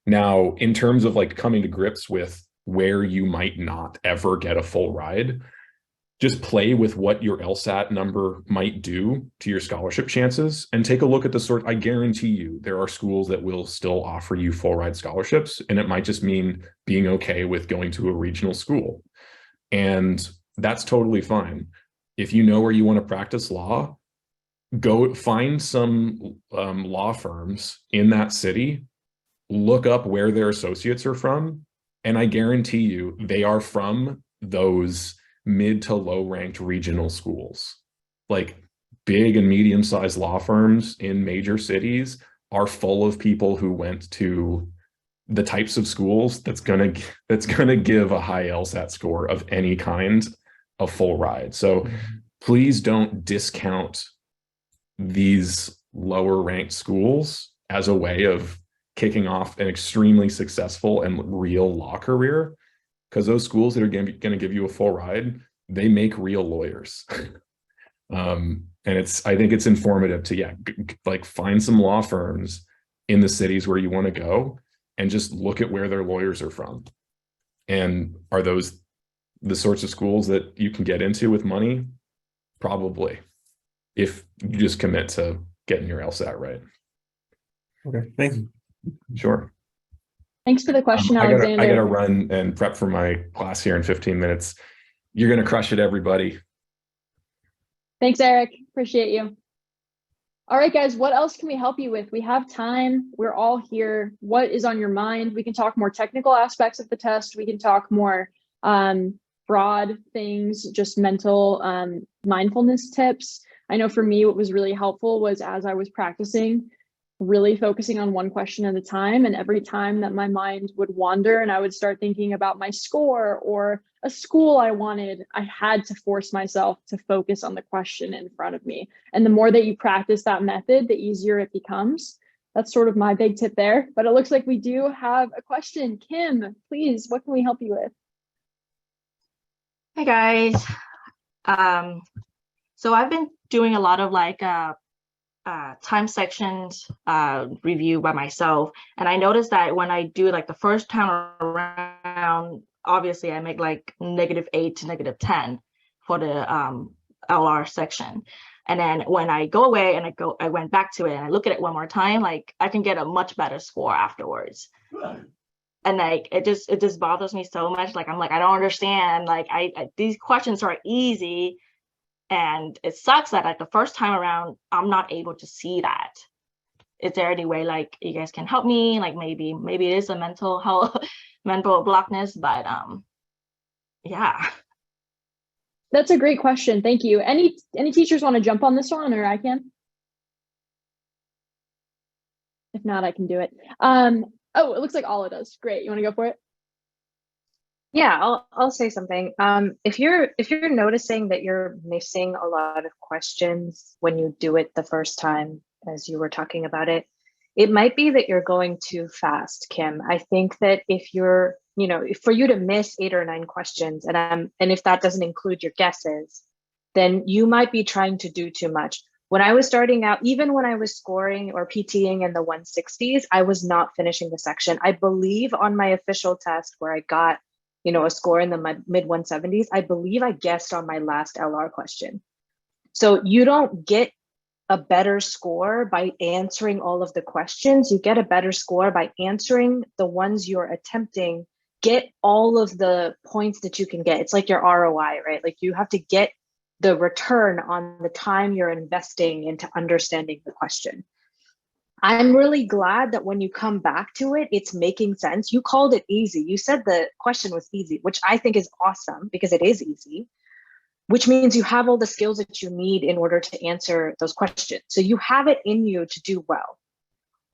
Now, in terms of like coming to grips with where you might not ever get a full ride, just play with what your LSAT number might do to your scholarship chances and take a look at the sort. I guarantee you there are schools that will still offer you full ride scholarships, and it might just mean being okay with going to a regional school. And that's totally fine. If you know where you want to practice law, go find some law firms in that city, look up where their associates are from, and I guarantee you they are from those mid to low ranked regional schools. Like big and medium sized law firms in major cities are full of people who went to the types of schools that's gonna give a high LSAT score of any kind a full ride. So please don't discount these lower ranked schools as a way of kicking off an extremely successful and real law career, because those schools that are going to give you a full ride, they make real lawyers. And I think it's informative to like find some law firms in the cities where you want to go and just look at where their lawyers are from. And are those the sorts of schools that you can get into with money? Probably, if you just commit to getting your LSAT right. Okay, thank you. Sure. Thanks for the question, Alexander. I gotta run and prep for my class here in 15 minutes. You're gonna crush it, everybody. Thanks, Eric. Appreciate you. All right, guys, what else can we help you with? We have time. We're all here. What is on your mind? We can talk more technical aspects of the test. We can talk more broad things, just mental mindfulness tips. I know for me, what was really helpful was as I was practicing, really focusing on one question at a time. And every time that my mind would wander and I would start thinking about my score or a school I wanted, I had to force myself to focus on the question in front of me. And the more that you practice that method, the easier it becomes. That's sort of my big tip there. But it looks like we do have a question. Kim, please, what can we help you with? Hi, guys. So I've been doing a lot of like time sections review by myself, and I noticed that when I do like the first time around, obviously I make like -8 to -10 for the LR section, and then when I go away and I went back to it and I look at it one more time, like I can get a much better score afterwards. And like it just bothers me so much. Like I'm like, I don't understand. Like I these questions are easy. And it sucks that like the first time around, I'm not able to see that. Is there any way like you guys can help me? Like maybe it is a mental health, mental blockness, but yeah. That's a great question. Thank you. Any teachers want to jump on this one, or I can? If not, I can do it. Oh, it looks like Ala does. Great. You want to go for it? Yeah, I'll say something. If you're noticing that you're missing a lot of questions when you do it the first time, as you were talking about it, it might be that you're going too fast, Kim. I think that if you're, for you to miss 8 or 9 questions, and if that doesn't include your guesses, then you might be trying to do too much. When I was starting out, even when I was scoring or PTing in the 160s, I was not finishing the section. I believe on my official test where I got a score in the mid 170s, I believe I guessed on my last LR question. So you don't get a better score by answering all of the questions. You get a better score by answering the ones you're attempting, get all of the points that you can get. It's like your ROI, right? Like you have to get the return on the time you're investing into understanding the question. I'm really glad that when you come back to it, it's making sense. You called it easy. You said the question was easy, which I think is awesome because it is easy, which means you have all the skills that you need in order to answer those questions. So you have it in you to do well.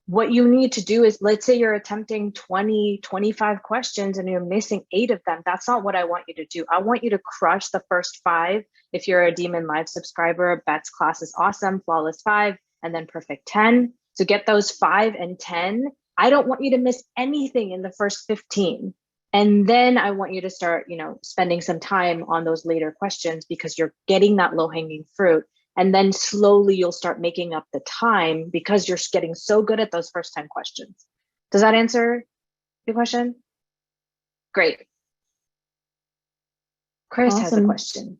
What you need to do is, let's say you're attempting 20, 25 questions and you're missing 8 of them. That's not what I want you to do. I want you to crush the first 5. If you're a Demon Live subscriber, Beth's class is awesome, flawless 5, and then perfect 10. So get those 5 and 10. I don't want you to miss anything in the first 15. And then I want you to start, spending some time on those later questions because you're getting that low-hanging fruit. And then slowly you'll start making up the time because you're getting so good at those first 10 questions. Does that answer your question? Great. Chris has a question.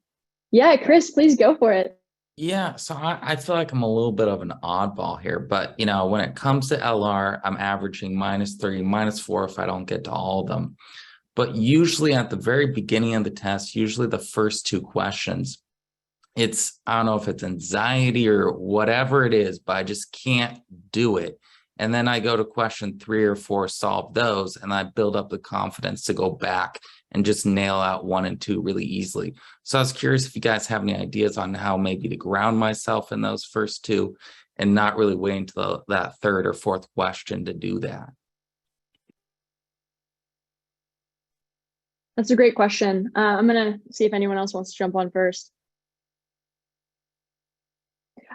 Yeah, Chris, please go for it. Yeah, so I feel like I'm a little bit of an oddball here, but when it comes to LR, I'm averaging -3, -4 if I don't get to all of them. But usually at the very beginning of the test, usually the first 2 questions, I don't know if it's anxiety or whatever it is, but I just can't do it. And then I go to question 3 or 4, solve those, and I build up the confidence to go back and just nail out 1 and 2 really easily. So I was curious if you guys have any ideas on how maybe to ground myself in those first 2 and not really wait until that 3rd or 4th question to do that. That's a great question. I'm going to see if anyone else wants to jump on first.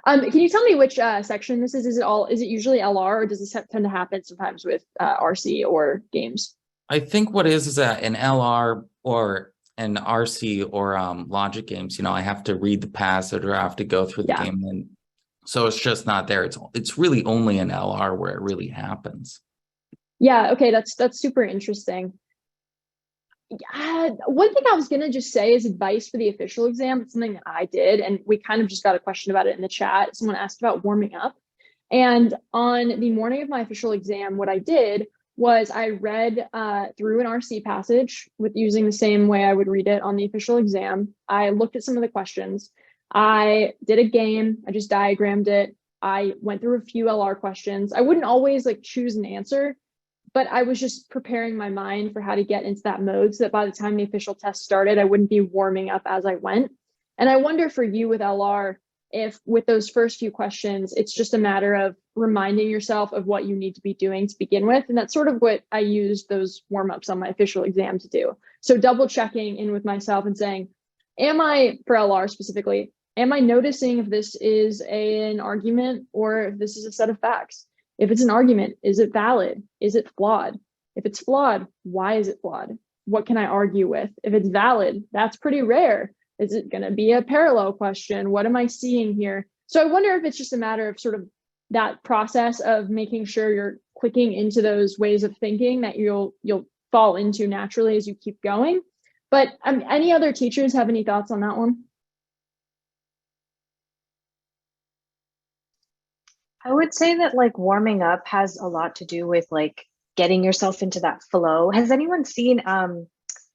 Can you tell me which section this is? Is it usually LR, or does this tend to happen sometimes with RC or games? I think what is that in LR or an RC or logic games, I have to read the passage or I have to go through the game, and so it's just not there. It's really only in LR where it really happens. Yeah. Okay. That's super interesting. One thing I was going to just say is advice for the official exam. It's something that I did, and we kind of just got a question about it in the chat. Someone asked about warming up. And on the morning of my official exam, what I did was I read through an RC passage with using the same way I would read it on the official exam. I looked at some of the questions. I did a game. I just diagrammed it. I went through a few LR questions. I wouldn't always choose an answer, but I was just preparing my mind for how to get into that mode so that by the time the official test started, I wouldn't be warming up as I went. And I wonder for you with LR, if with those first few questions, it's just a matter of reminding yourself of what you need to be doing to begin with. And that's sort of what I used those warm-ups on my official exam to do. So double checking in with myself and saying, for LR specifically, am I noticing if this is an argument or if this is a set of facts? If it's an argument, is it valid? Is it flawed? If it's flawed, why is it flawed? What can I argue with? If it's valid, that's pretty rare. Is it going to be a parallel question? What am I seeing here? So I wonder if it's just a matter of sort of that process of making sure you're clicking into those ways of thinking that you'll fall into naturally as you keep going. But any other teachers have any thoughts on that one? I would say that warming up has a lot to do with getting yourself into that flow. Has anyone seen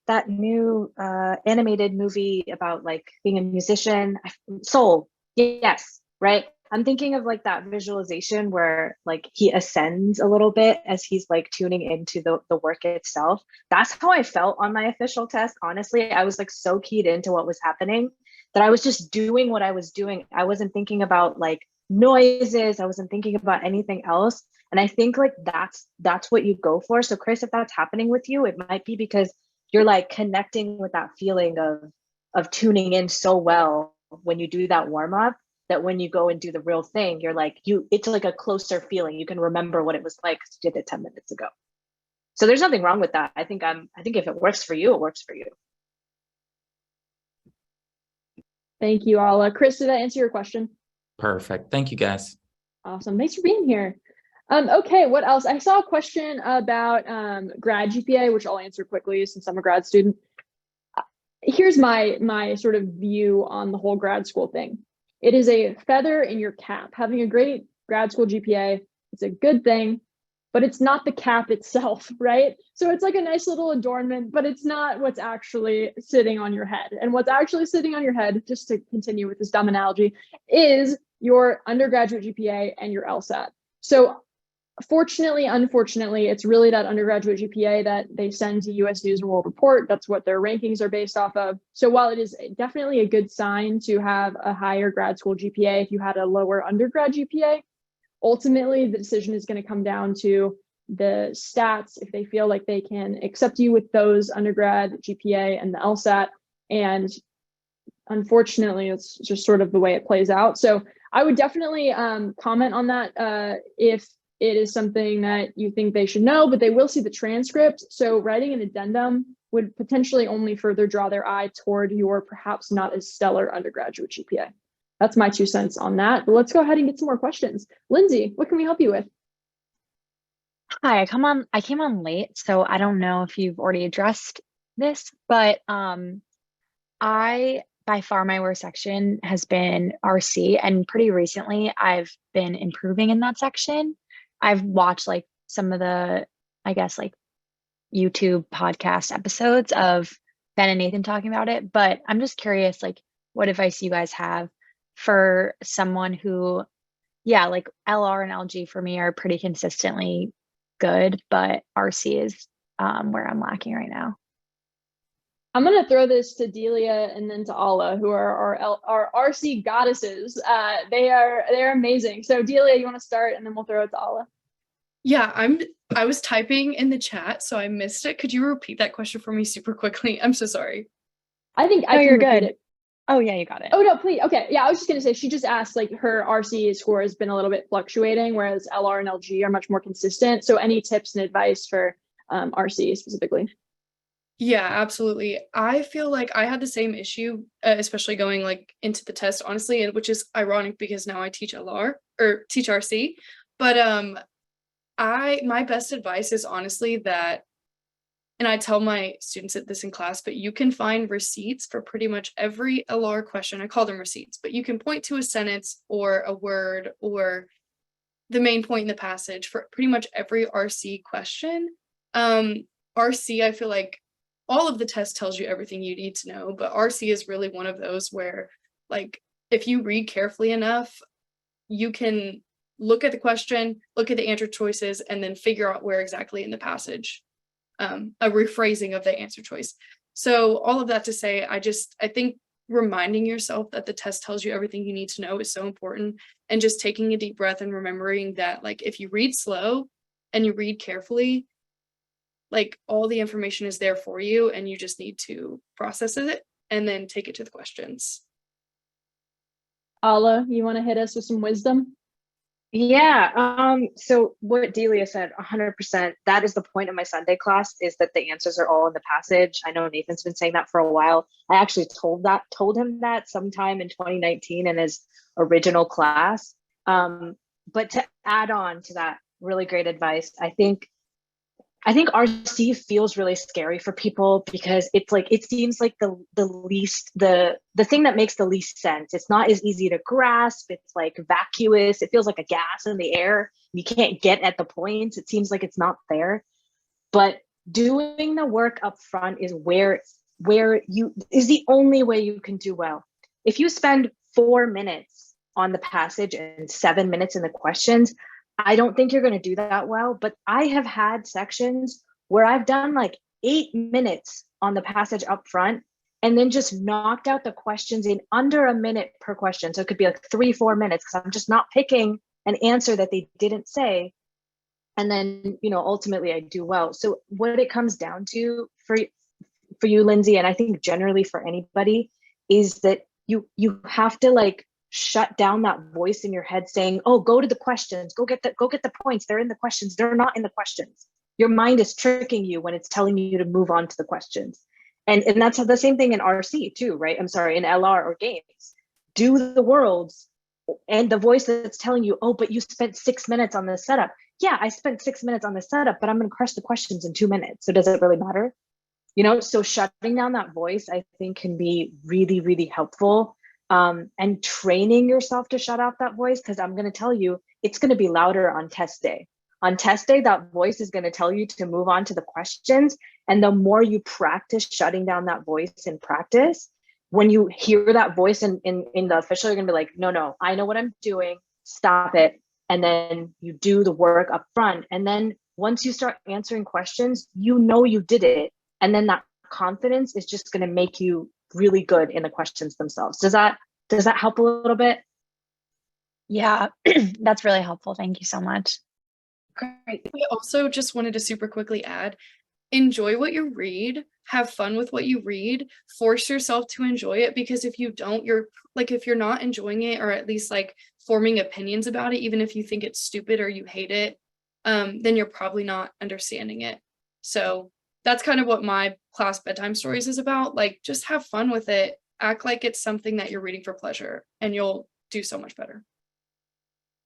that new animated movie about being a musician? Soul. Yes, right? I'm thinking of that visualization where he ascends a little bit as he's tuning into the work itself. That's how I felt on my official test. Honestly, I was so keyed into what was happening that I was just doing what I was doing. I wasn't thinking about noises. I wasn't thinking about anything else. And I think that's what you go for. So Chris, if that's happening with you, it might be because you're like connecting with that feeling of tuning in so well when you do that warm up, that when you go and do the real thing, you're like, it's like a closer feeling. You can remember what it was like because you did it 10 minutes ago. So there's nothing wrong with that. I think if it works for you, it works for you. Thank you, Ala. Chris, did that answer your question? Perfect. Thank you, guys. Awesome. Thanks for being here. Okay, what else? I saw a question about grad GPA, which I'll answer quickly since I'm a grad student. Here's my sort of view on the whole grad school thing. It is a feather in your cap. Having a great grad school GPA, it's a good thing, but it's not the cap itself, right? So it's like a nice little adornment, but it's not what's actually sitting on your head. And what's actually sitting on your head, just to continue with this dumb analogy, is your undergraduate GPA and your LSAT. So fortunately, unfortunately, it's really that undergraduate GPA that they send to US News and World Report. That's what their rankings are based off of. So while it is definitely a good sign to have a higher grad school GPA if you had a lower undergrad GPA, ultimately the decision is going to come down to the stats, if they feel like they can accept you with those undergrad GPA and the LSAT. And unfortunately, it's just sort of the way it plays out. So I would definitely comment on that if it is something that you think they should know, but they will see the transcript. So writing an addendum would potentially only further draw their eye toward your perhaps not as stellar undergraduate GPA. That's my 2 cents on that. But let's go ahead and get some more questions. Lindsay, what can we help you with? Hi, I came on late, so I don't know if you've already addressed this, but by far my worst section has been RC, and pretty recently I've been improving in that section. I've watched like some of the, I guess, like YouTube podcast episodes of Ben and Nathan talking about it, but I'm just curious, like, what advice you guys have for someone who, yeah, like LR and LG for me are pretty consistently good, but RC is where I'm lacking right now. I'm going to throw this to Delia and then to Ala, who are our RC goddesses. They're amazing. So Delia, you want to start, and then we'll throw it to Ala. Yeah, I was typing in the chat, so I missed it. Could you repeat that question for me super quickly? I'm so sorry. I think you're good. Oh yeah, you got it. Oh no, please. Okay, yeah, I was just gonna say, she just asked, like, her RC score has been a little bit fluctuating, whereas LR and LG are much more consistent. So any tips and advice for RC specifically? Yeah, absolutely. I feel like I had the same issue, especially going like into the test, honestly, and which is ironic because now I teach LR or teach RC. But my best advice is honestly that, and I tell my students this in class, but you can find receipts for pretty much every LR question. I call them receipts, but you can point to a sentence or a word or the main point in the passage for pretty much every RC question. RC, I feel like all of the test tells you everything you need to know, but RC is really one of those where, like, if you read carefully enough, you can look at the question, look at the answer choices, and then figure out where exactly in the passage, a rephrasing of the answer choice. So all of that to say, I think reminding yourself that the test tells you everything you need to know is so important, and just taking a deep breath and remembering that, like, if you read slow and you read carefully, like, all the information is there for you, and you just need to process it and then take it to the questions. Ala, you want to hit us with some wisdom? Yeah. So what Delia said, 100%, that is the point of my Sunday class, is that the answers are all in the passage. I know Nathan's been saying that for a while. I actually told him that sometime in 2019 in his original class. But to add on to that really great advice, I think RC feels really scary for people because it's like, it seems like the thing that makes the least sense. It's not as easy to grasp. It's like vacuous. It feels like a gas in the air. You can't get at the points. It seems like it's not there. But doing the work up front is is the only way you can do well. If you spend 4 minutes on the passage and 7 minutes in the questions, I don't think you're going to do that well, but I have had sections where I've done like 8 minutes on the passage up front and then just knocked out the questions in under a minute per question. So it could be like 3-4 minutes because I'm just not picking an answer that they didn't say. And then, ultimately I do well. So what it comes down to for you, Lindsay, and I think generally for anybody, is that you have to like shut down that voice in your head saying, oh, go to the questions, go get the points. They're in the questions. They're not in the questions. Your mind is tricking you when it's telling you to move on to the questions. And that's the same thing in RC too, right? I'm sorry, in LR or games. Do the worlds, and the voice that's telling you, oh, but you spent 6 minutes on the setup. Yeah, I spent 6 minutes on the setup, but I'm going to crush the questions in 2 minutes. So does it really matter? You know, so shutting down that voice, I think, can be really, really helpful. And training yourself to shut off that voice, because I'm going to tell you, it's going to be louder on test day. On test day, that voice is going to tell you to move on to the questions. And the more you practice shutting down that voice in practice, when you hear that voice in the official, you're going to be like, no, I know what I'm doing. Stop it. And then you do the work up front. And then once you start answering questions, you know you did it. And then that confidence is just going to make you really good in the questions themselves. Does that help a little bit? Yeah, that's really helpful. Thank you so much. Great. I also just wanted to super quickly add, enjoy what you read, have fun with what you read, force yourself to enjoy it, because if you don't, if you're not enjoying it, or at least like forming opinions about it, even if you think it's stupid or you hate it, then you're probably not understanding it. So that's kind of what my class bedtime stories is about. Like, just have fun with it, act like it's something that you're reading for pleasure, and you'll do so much better.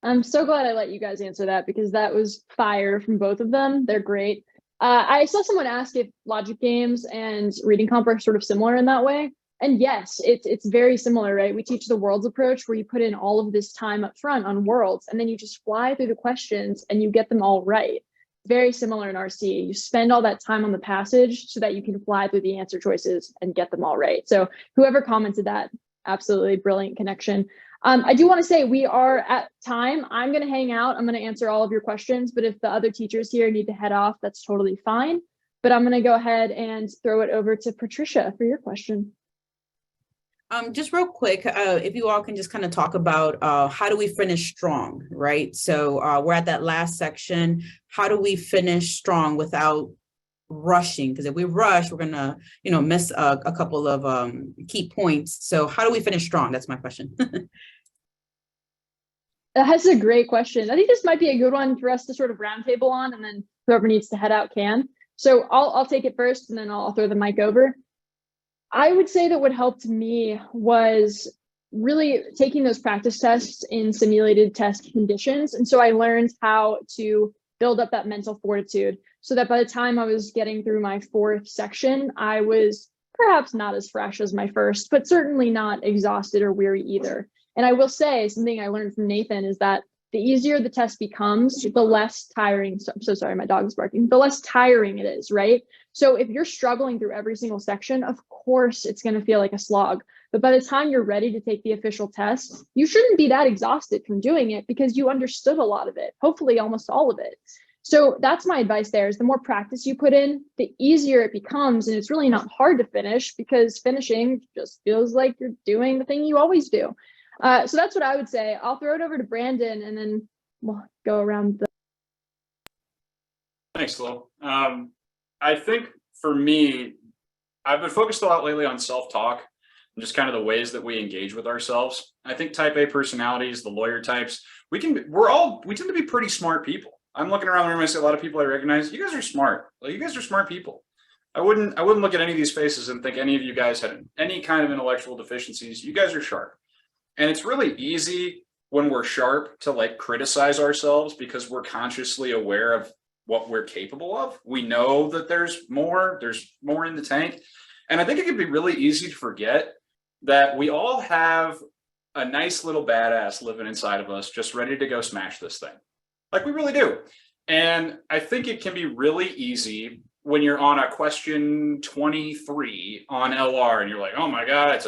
I'm so glad I let you guys answer that, because that was fire from both of them. They're great. I saw someone ask if logic games and reading comp are sort of similar in that way. And yes, it's very similar, right? We teach the worlds approach, where you put in all of this time up front on worlds, and then you just fly through the questions and you get them all right. Very similar in RC. You spend all that time on the passage so that you can fly through the answer choices and get them all right. So whoever commented that, absolutely brilliant connection. I do want to say we are at time. I'm going to hang out. I'm going to answer all of your questions, but if the other teachers here need to head off, that's totally fine. But I'm going to go ahead and throw it over to Patricia for your question. Just real quick, if you all can just kind of talk about how do we finish strong, right? So we're at that last section. How do we finish strong without rushing? Because if we rush, we're gonna, miss a couple of key points. So how do we finish strong? That's my question. That's a great question. I think this might be a good one for us to sort of roundtable on, and then whoever needs to head out can. So I'll take it first, and then I'll throw the mic over. I would say that what helped me was really taking those practice tests in simulated test conditions. And so I learned how to build up that mental fortitude, so that by the time I was getting through my fourth section, I was perhaps not as fresh as my first, but certainly not exhausted or weary either. And I will say, something I learned from Nathan is that the easier the test becomes, the less tiring. So, I'm so sorry, my dog is barking. The less tiring it is, right? So if you're struggling through every single section, of course, it's going to feel like a slog. But by the time you're ready to take the official test, you shouldn't be that exhausted from doing it, because you understood a lot of it, hopefully almost all of it. So that's my advice there, is the more practice you put in, the easier it becomes. And it's really not hard to finish, because finishing just feels like you're doing the thing you always do. So that's what I would say. I'll throw it over to Brandon, and then we'll go around the. Thanks, Flo. I think for me, I've been focused a lot lately on self-talk and just kind of the ways that we engage with ourselves. I think type A personalities, the lawyer types, we tend to be pretty smart people. I'm looking around the room, I see a lot of people I recognize. You guys are smart. Like, you guys are smart people. I wouldn't look at any of these faces and think any of you guys had any kind of intellectual deficiencies. You guys are sharp. And it's really easy when we're sharp to like criticize ourselves, because we're consciously aware of what we're capable of. We know that there's more in the tank. And I think it can be really easy to forget that we all have a nice little badass living inside of us, just ready to go smash this thing. Like, we really do. And I think it can be really easy when you're on a question 23 on LR and you're like, oh my God,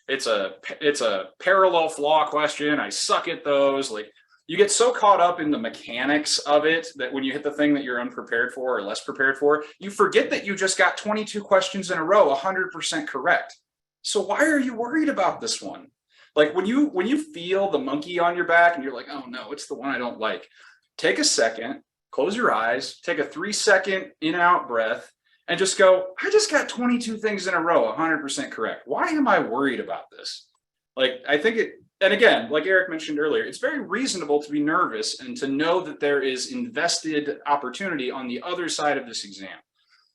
it's a parallel flaw question. I suck at those. Like, you get so caught up in the mechanics of it that when you hit the thing that you're unprepared for or less prepared for, you forget that you just got 22 questions in a row 100% correct. So why are you worried about this one? Like, when you feel the monkey on your back and you're like, oh no, it's the one I don't like, take a second, close your eyes, take a 3-second in-out breath, and just go, I just got 22 things in a row, 100% correct. Why am I worried about this? Like, I think it, and again, like Eric mentioned earlier, it's very reasonable to be nervous and to know that there is invested opportunity on the other side of this exam.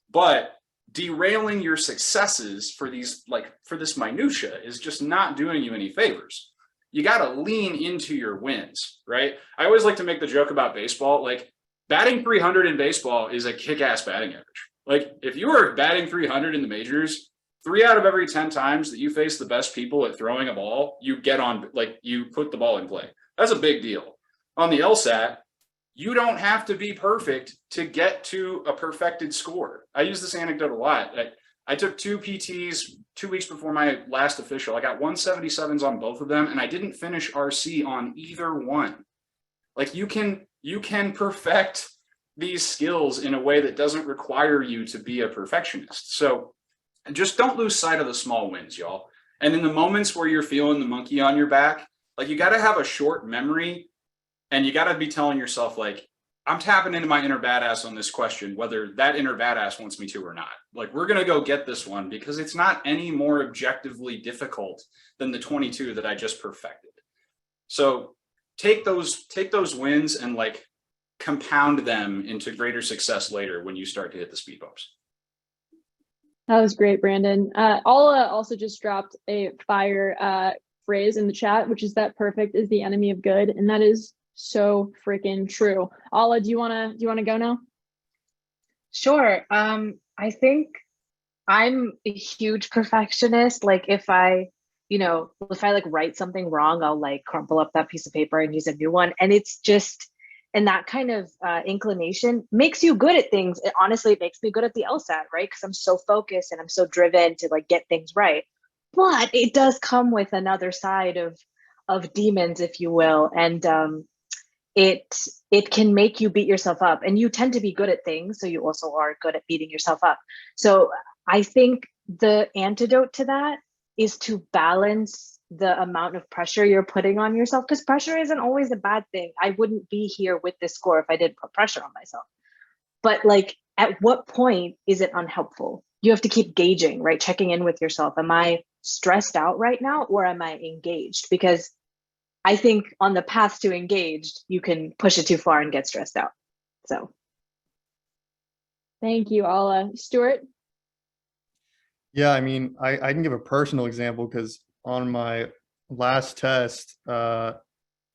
But derailing your successes for these, like for this minutia, is just not doing you any favors. You got to lean into your wins, right? I always like to make the joke about baseball. Like, batting 300 in baseball is a kick-ass batting average. Like, if you are batting 300 in the majors, 3 out of every 10 times that you face the best people at throwing a ball, you get on, like, you put the ball in play. That's a big deal. On the LSAT, you don't have to be perfect to get to a perfected score. I use this anecdote a lot. I took 2 PTs 2 weeks before my last official. I got 177s on both of them, and I didn't finish RC on either one. Like, you can perfect these skills in a way that doesn't require you to be a perfectionist. So just don't lose sight of the small wins, y'all. And in the moments where you're feeling the monkey on your back, like, you got to have a short memory, and you got to be telling yourself, like, I'm tapping into my inner badass on this question, whether that inner badass wants me to or not. Like, we're going to go get this one because it's not any more objectively difficult than the 22 that I just perfected. So take those wins and, like, compound them into greater success later when you start to hit the speed bumps. That was great, Brandon. Alla also just dropped a fire phrase in the chat, which is that perfect is the enemy of good. And that is so freaking true. Alla, do you wanna go now? Sure. I think I'm a huge perfectionist. Like, if I like write something wrong, I'll like crumple up that piece of paper and use a new one. And it's just, and that kind of inclination makes you good at things. It honestly makes me good at the LSAT, right? Because I'm so focused and I'm so driven to like get things right. But it does come with another side of demons, if you will. And it can make you beat yourself up, and you tend to be good at things, so you also are good at beating yourself up. So I think the antidote to that is to balance the amount of pressure you're putting on yourself, because pressure isn't always a bad thing. I wouldn't be here with this score if I didn't put pressure on myself. But like, at what point is it unhelpful? You have to keep gauging, right? Checking in with yourself. Am I stressed out right now, or am I engaged? Because I think on the path to engaged, you can push it too far and get stressed out. So. Thank you, Alla. Stuart? Yeah, I mean, I can give a personal example, because on my last test, I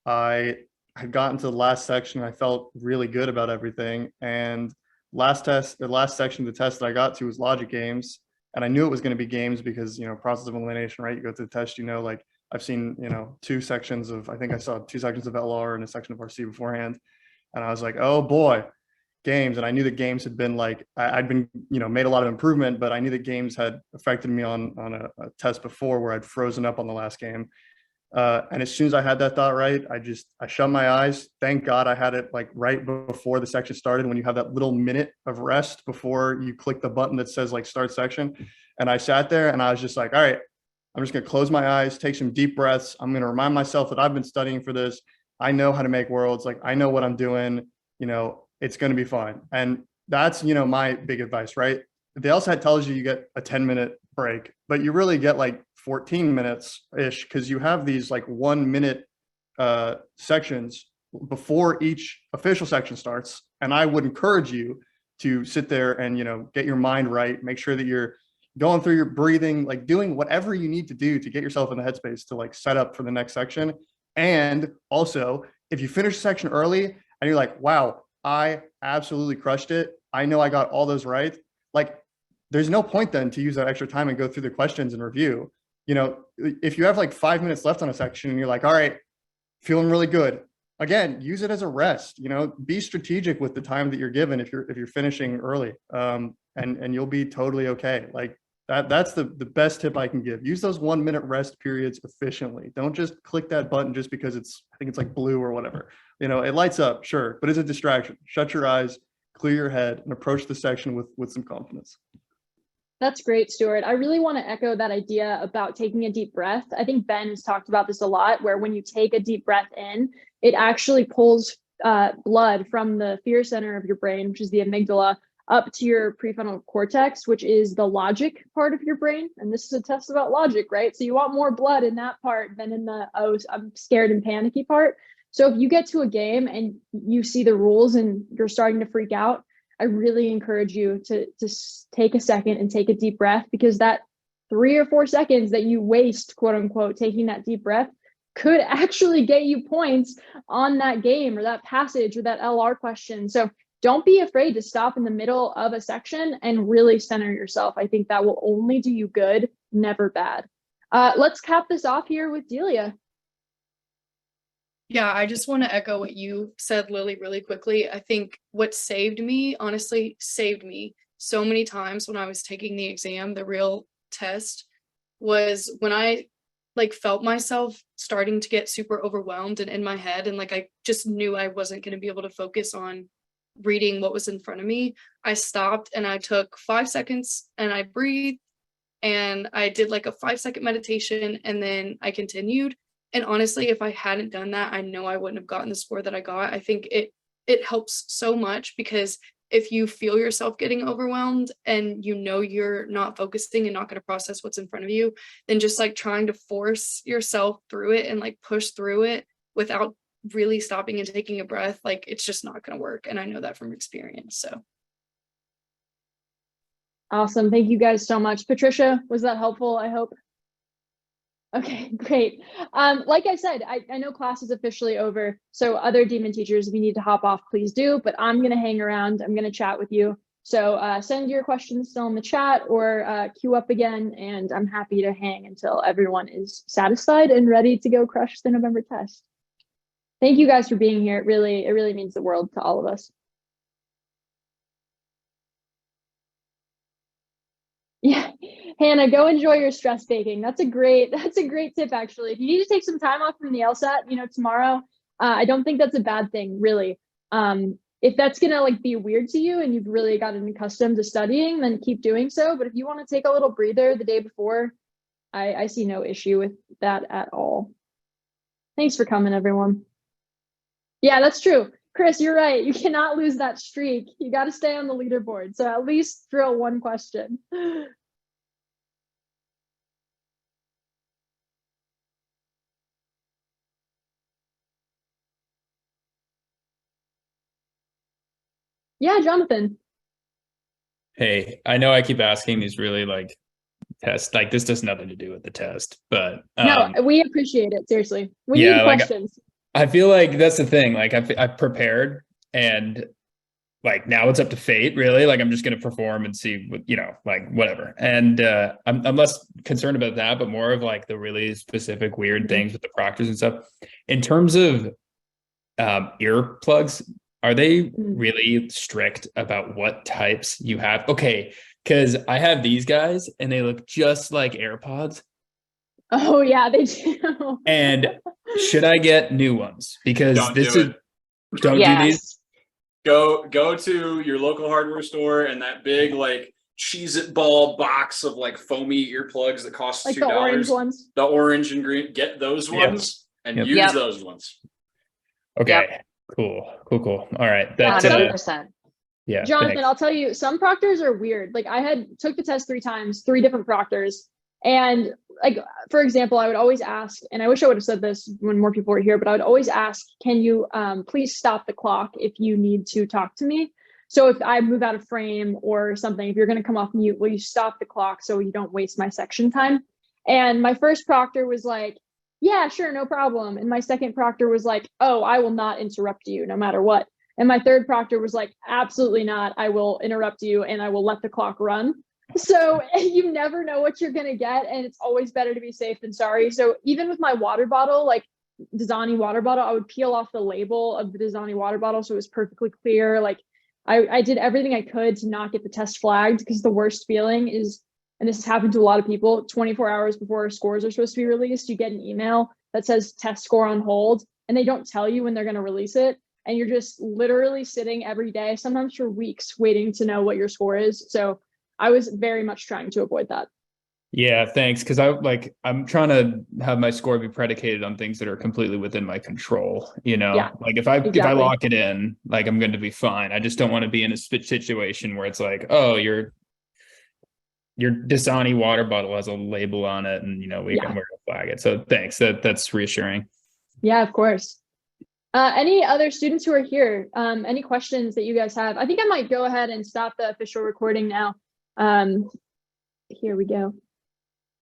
had gotten to the last section. I felt really good about everything. And the last section of the test that I got to was logic games. And I knew it was going to be games because, process of elimination, right? You go through the test, like, I've seen, 2 sections of, I think I saw 2 sections of LR and a section of RC beforehand. And I was like, oh boy, games. And I knew that games had been like, I'd been, made a lot of improvement, but I knew that games had affected me on a test before where I'd frozen up on the last game. And as soon as I had that thought right, I shut my eyes. Thank God I had it like right before the section started, when you have that little minute of rest before you click the button that says like start section. And I sat there and I was just like, all right, I'm just going to close my eyes, take some deep breaths. I'm going to remind myself that I've been studying for this. I know how to make worlds. Like, I know what I'm doing, it's going to be fine. And that's, my big advice, right? The LSAT tells you get a 10-minute break, but you really get like 14 minutes ish, because you have these like 1-minute sections before each official section starts. And I would encourage you to sit there and, get your mind right, make sure that you're going through your breathing, like doing whatever you need to do to get yourself in the headspace to like set up for the next section. And also, if you finish a section early and you're like, wow, I absolutely crushed it, I know I got all those right, like, there's no point then to use that extra time and go through the questions and review. If you have like 5 minutes left on a section and you're like, all right, feeling really good, again, use it as a rest. Be strategic with the time that you're given if you're finishing early, and you'll be totally okay. Like, that's the best tip I can give. Use those 1-minute rest periods efficiently. Don't just click that button just because I think it's like blue or whatever. It lights up, sure, but it's a distraction. Shut your eyes, clear your head, and approach the section with some confidence. That's great, Stuart. I really want to echo that idea about taking a deep breath. I think Ben has talked about this a lot, where when you take a deep breath in, it actually pulls blood from the fear center of your brain, which is the amygdala, up to your prefrontal cortex, which is the logic part of your brain. And this is a test about logic, right? So you want more blood in that part than in the, oh, I'm scared and panicky part. So if you get to a game and you see the rules and you're starting to freak out, I really encourage you to take a second and take a deep breath, because that 3 or 4 seconds that you waste, quote unquote, taking that deep breath could actually get you points on that game or that passage or that LR question. So don't be afraid to stop in the middle of a section and really center yourself. I think that will only do you good, never bad. Let's cap this off here with Delia. Yeah, I just want to echo what you said, Lily, really quickly. I think what saved me, honestly, saved me so many times when I was taking the exam, the real test, was when I like felt myself starting to get super overwhelmed and in my head, and like I just knew I wasn't going to be able to focus on reading what was in front of me. I stopped and I took 5 seconds and I breathed and I did like a 5-second meditation, and then I continued. And honestly, if I hadn't done that, I know I wouldn't have gotten the score that I got. I think it helps so much, because if you feel yourself getting overwhelmed and you know you're not focusing and not going to process what's in front of you, then just like trying to force yourself through it and like push through it without really stopping and taking a breath, like it's just not going to work. And I know that from experience. So Awesome. Thank you guys so much. Patricia, was that helpful? I hope. Okay, great. Like I said, I know class is officially over, so other demon teachers, if you need to hop off, please do, but I'm going to hang around. I'm going to chat with you. So send your questions still in the chat or queue up again, and I'm happy to hang until everyone is satisfied and ready to go crush the November test. Thank you guys for being here. It really means the world to all of us. Yeah, Hannah, go enjoy your stress baking. That's a great tip, actually. If you need to take some time off from the LSAT, tomorrow, I don't think that's a bad thing, really. If that's gonna like be weird to you and you've really gotten accustomed to studying, then keep doing so. But if you want to take a little breather the day before, I see no issue with that at all. Thanks for coming, everyone. Yeah, that's true. Chris, you're right. You cannot lose that streak. You got to stay on the leaderboard. So at least drill one question. Yeah, Jonathan. Hey, I know I keep asking these really like tests, like this has nothing to do with the test, but no, we appreciate it. Seriously, we need questions. I feel like that's the thing. Like I've prepared, and like now it's up to fate, really. Like I'm just going to perform and see what, like whatever. And I'm less concerned about that, but more of like the really specific weird things with the proctors and stuff. In terms of earplugs, are they really strict about what types you have? Okay, because I have these guys and they look just like AirPods. Oh yeah, they do. And should I get new ones? Because Don't do these. Go to your local hardware store, and that big like Cheez-It ball box of like foamy earplugs that cost like $2. The orange ones. The orange and green. Get those ones and use those ones. Okay. Yep. Cool. All right. That's 100%. Yeah. Jonathan, thanks. I'll tell you, some proctors are weird. Like I took the test 3 times, 3 different proctors. And like, for example, I would always ask, and I wish I would have said this when more people were here, but I would always ask, can you please stop the clock if you need to talk to me? So if I move out of frame or something, if you're going to come off mute, will you stop the clock so you don't waste my section time? And my first proctor was like, yeah, sure, no problem. And my second proctor was like, oh, I will not interrupt you no matter what. And my third proctor was like, absolutely not. I will interrupt you and I will let the clock run. So you never know what you're going to get. And it's always better to be safe than sorry. So even with my water bottle, like Dasani water bottle, I would peel off the label of the Dasani water bottle so it was perfectly clear. Like I did everything I could to not get the test flagged, because the worst feeling is, and this has happened to a lot of people, 24 hours before scores are supposed to be released, you get an email that says test score on hold, and they don't tell you when they're going to release it. And you're just literally sitting every day, sometimes for weeks, waiting to know what your score is. So I was very much trying to avoid that. Yeah, thanks. Because I'm trying to have my score be predicated on things that are completely within my control. Yeah, Like if I exactly. lock it in, like I'm going to be fine. I just don't want to be in a situation where it's like, oh, your Dasani water bottle has a label on it, and we're gonna flag it. So thanks. That's reassuring. Yeah, of course. Any other students who are here? Any questions that you guys have? I think I might go ahead and stop the official recording now. Here we go.